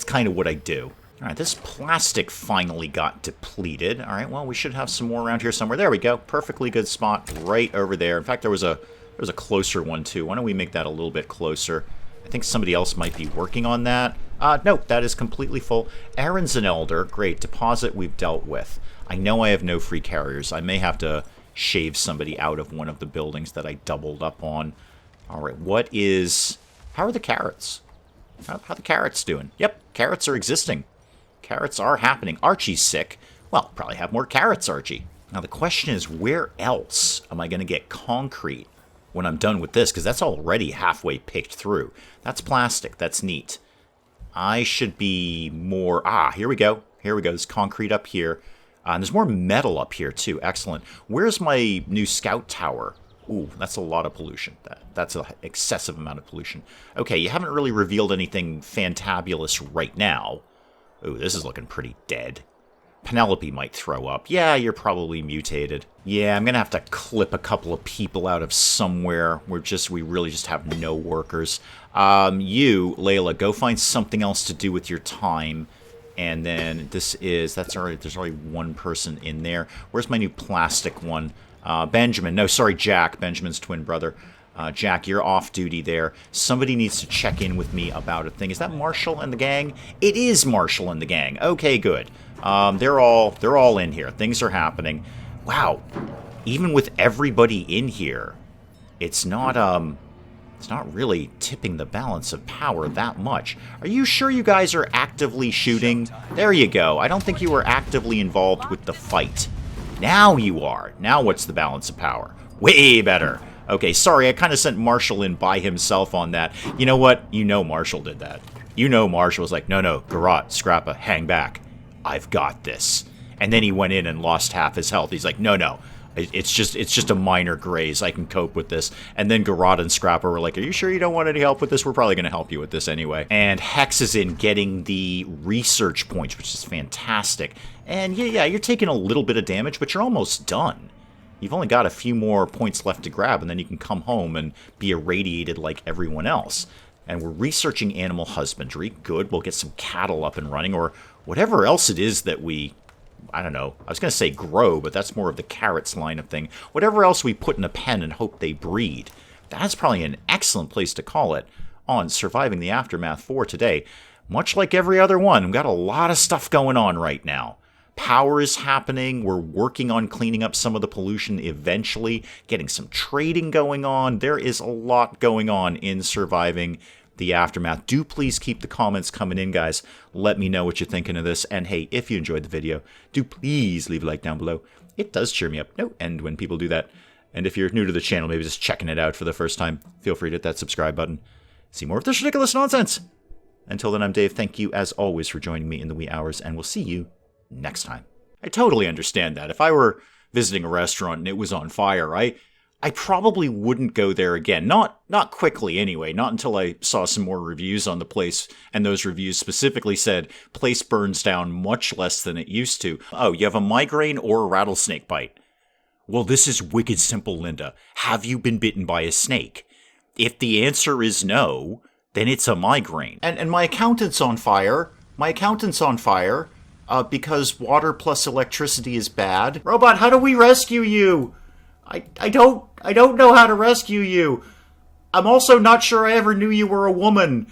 kind of what I do. All right, this plastic finally got depleted. All right, well, we should have some more around here somewhere. There we go. Perfectly good spot right over there. In fact, there was a closer one, too. Why don't we make that a little bit closer? I think somebody else might be working on that. No, that is completely full. Aaron's an elder. Great. Deposit we've dealt with. I know I have no free carriers. I may have to shave somebody out of one of the buildings that I doubled up on. All right, how are the carrots? How are the carrots doing? Yep, carrots are existing. Carrots are happening. Archie's sick. Well, probably have more carrots, Archie. Now the question is, where else am I going to get concrete when I'm done with this? Because that's already halfway picked through. That's plastic. That's neat. I should be more... here we go. Here we go. There's concrete up here. And there's more metal up here, too. Excellent. Where's my new scout tower? Ooh, that's a lot of pollution. That's an excessive amount of pollution. Okay, you haven't really revealed anything fantabulous right now. Ooh, this is looking pretty dead. Penelope might throw up. Yeah, you're probably mutated. Yeah, I'm gonna have to clip a couple of people out of somewhere. We really just have no workers. You, Layla, go find something else to do with your time. And then there's already one person in there. Where's my new plastic one? Benjamin. No, sorry, Jack. Benjamin's twin brother. Jack, you're off duty there. Somebody needs to check in with me about a thing. Is that Marshall and the gang? It is Marshall and the gang. Okay, good. They're all in here. Things are happening. Wow. Even with everybody in here, it's not really tipping the balance of power that much. Are you sure you guys are actively shooting? There you go. I don't think you were actively involved with the fight. Now you are. Now what's the balance of power? Way better. Okay, sorry, I kind of sent Marshall in by himself on that. You know what? You know Marshall did that. You know Marshall was like, no, Garrot, Scrappa, hang back. I've got this. And then he went in and lost half his health. He's like, no. It's just a minor graze. I can cope with this. And then Garrot and Scrappa were like, are you sure you don't want any help with this? We're probably going to help you with this anyway. And Hex is in getting the research points, which is fantastic. And yeah, you're taking a little bit of damage, but you're almost done. You've only got a few more points left to grab, and then you can come home and be irradiated like everyone else. And we're researching animal husbandry. Good, we'll get some cattle up and running, or whatever else it is that we... I don't know. I was going to say grow, but that's more of the carrots line of thing. Whatever else we put in a pen and hope they breed. That's probably an excellent place to call it on Surviving the Aftermath for today. Much like every other one, we've got a lot of stuff going on right now. Power is happening. We're working on cleaning up some of the pollution eventually, getting some trading going on. There is a lot going on in Surviving the Aftermath. Do please keep the comments coming in, guys. Let me know what you're thinking of this. And hey, if you enjoyed the video, do please leave a like down below. It does cheer me up. No end when people do that. And if you're new to the channel, maybe just checking it out for the first time, feel free to hit that subscribe button. See more of this ridiculous nonsense. Until then, I'm Dave. Thank you, as always, for joining me in the wee hours, and we'll see you next time. I totally understand that. If I were visiting a restaurant and it was on fire, I probably wouldn't go there again. Not quickly anyway, not until I saw some more reviews on the place, and those reviews specifically said, place burns down much less than it used to. Oh, you have a migraine or a rattlesnake bite. Well, this is wicked simple, Linda. Have you been bitten by a snake? If the answer is no, then it's a migraine. And my accountant's on fire. My accountant's on fire. Because water plus electricity is bad. Robot, how do we rescue you? I don't know how to rescue you. I'm also not sure I ever knew you were a woman.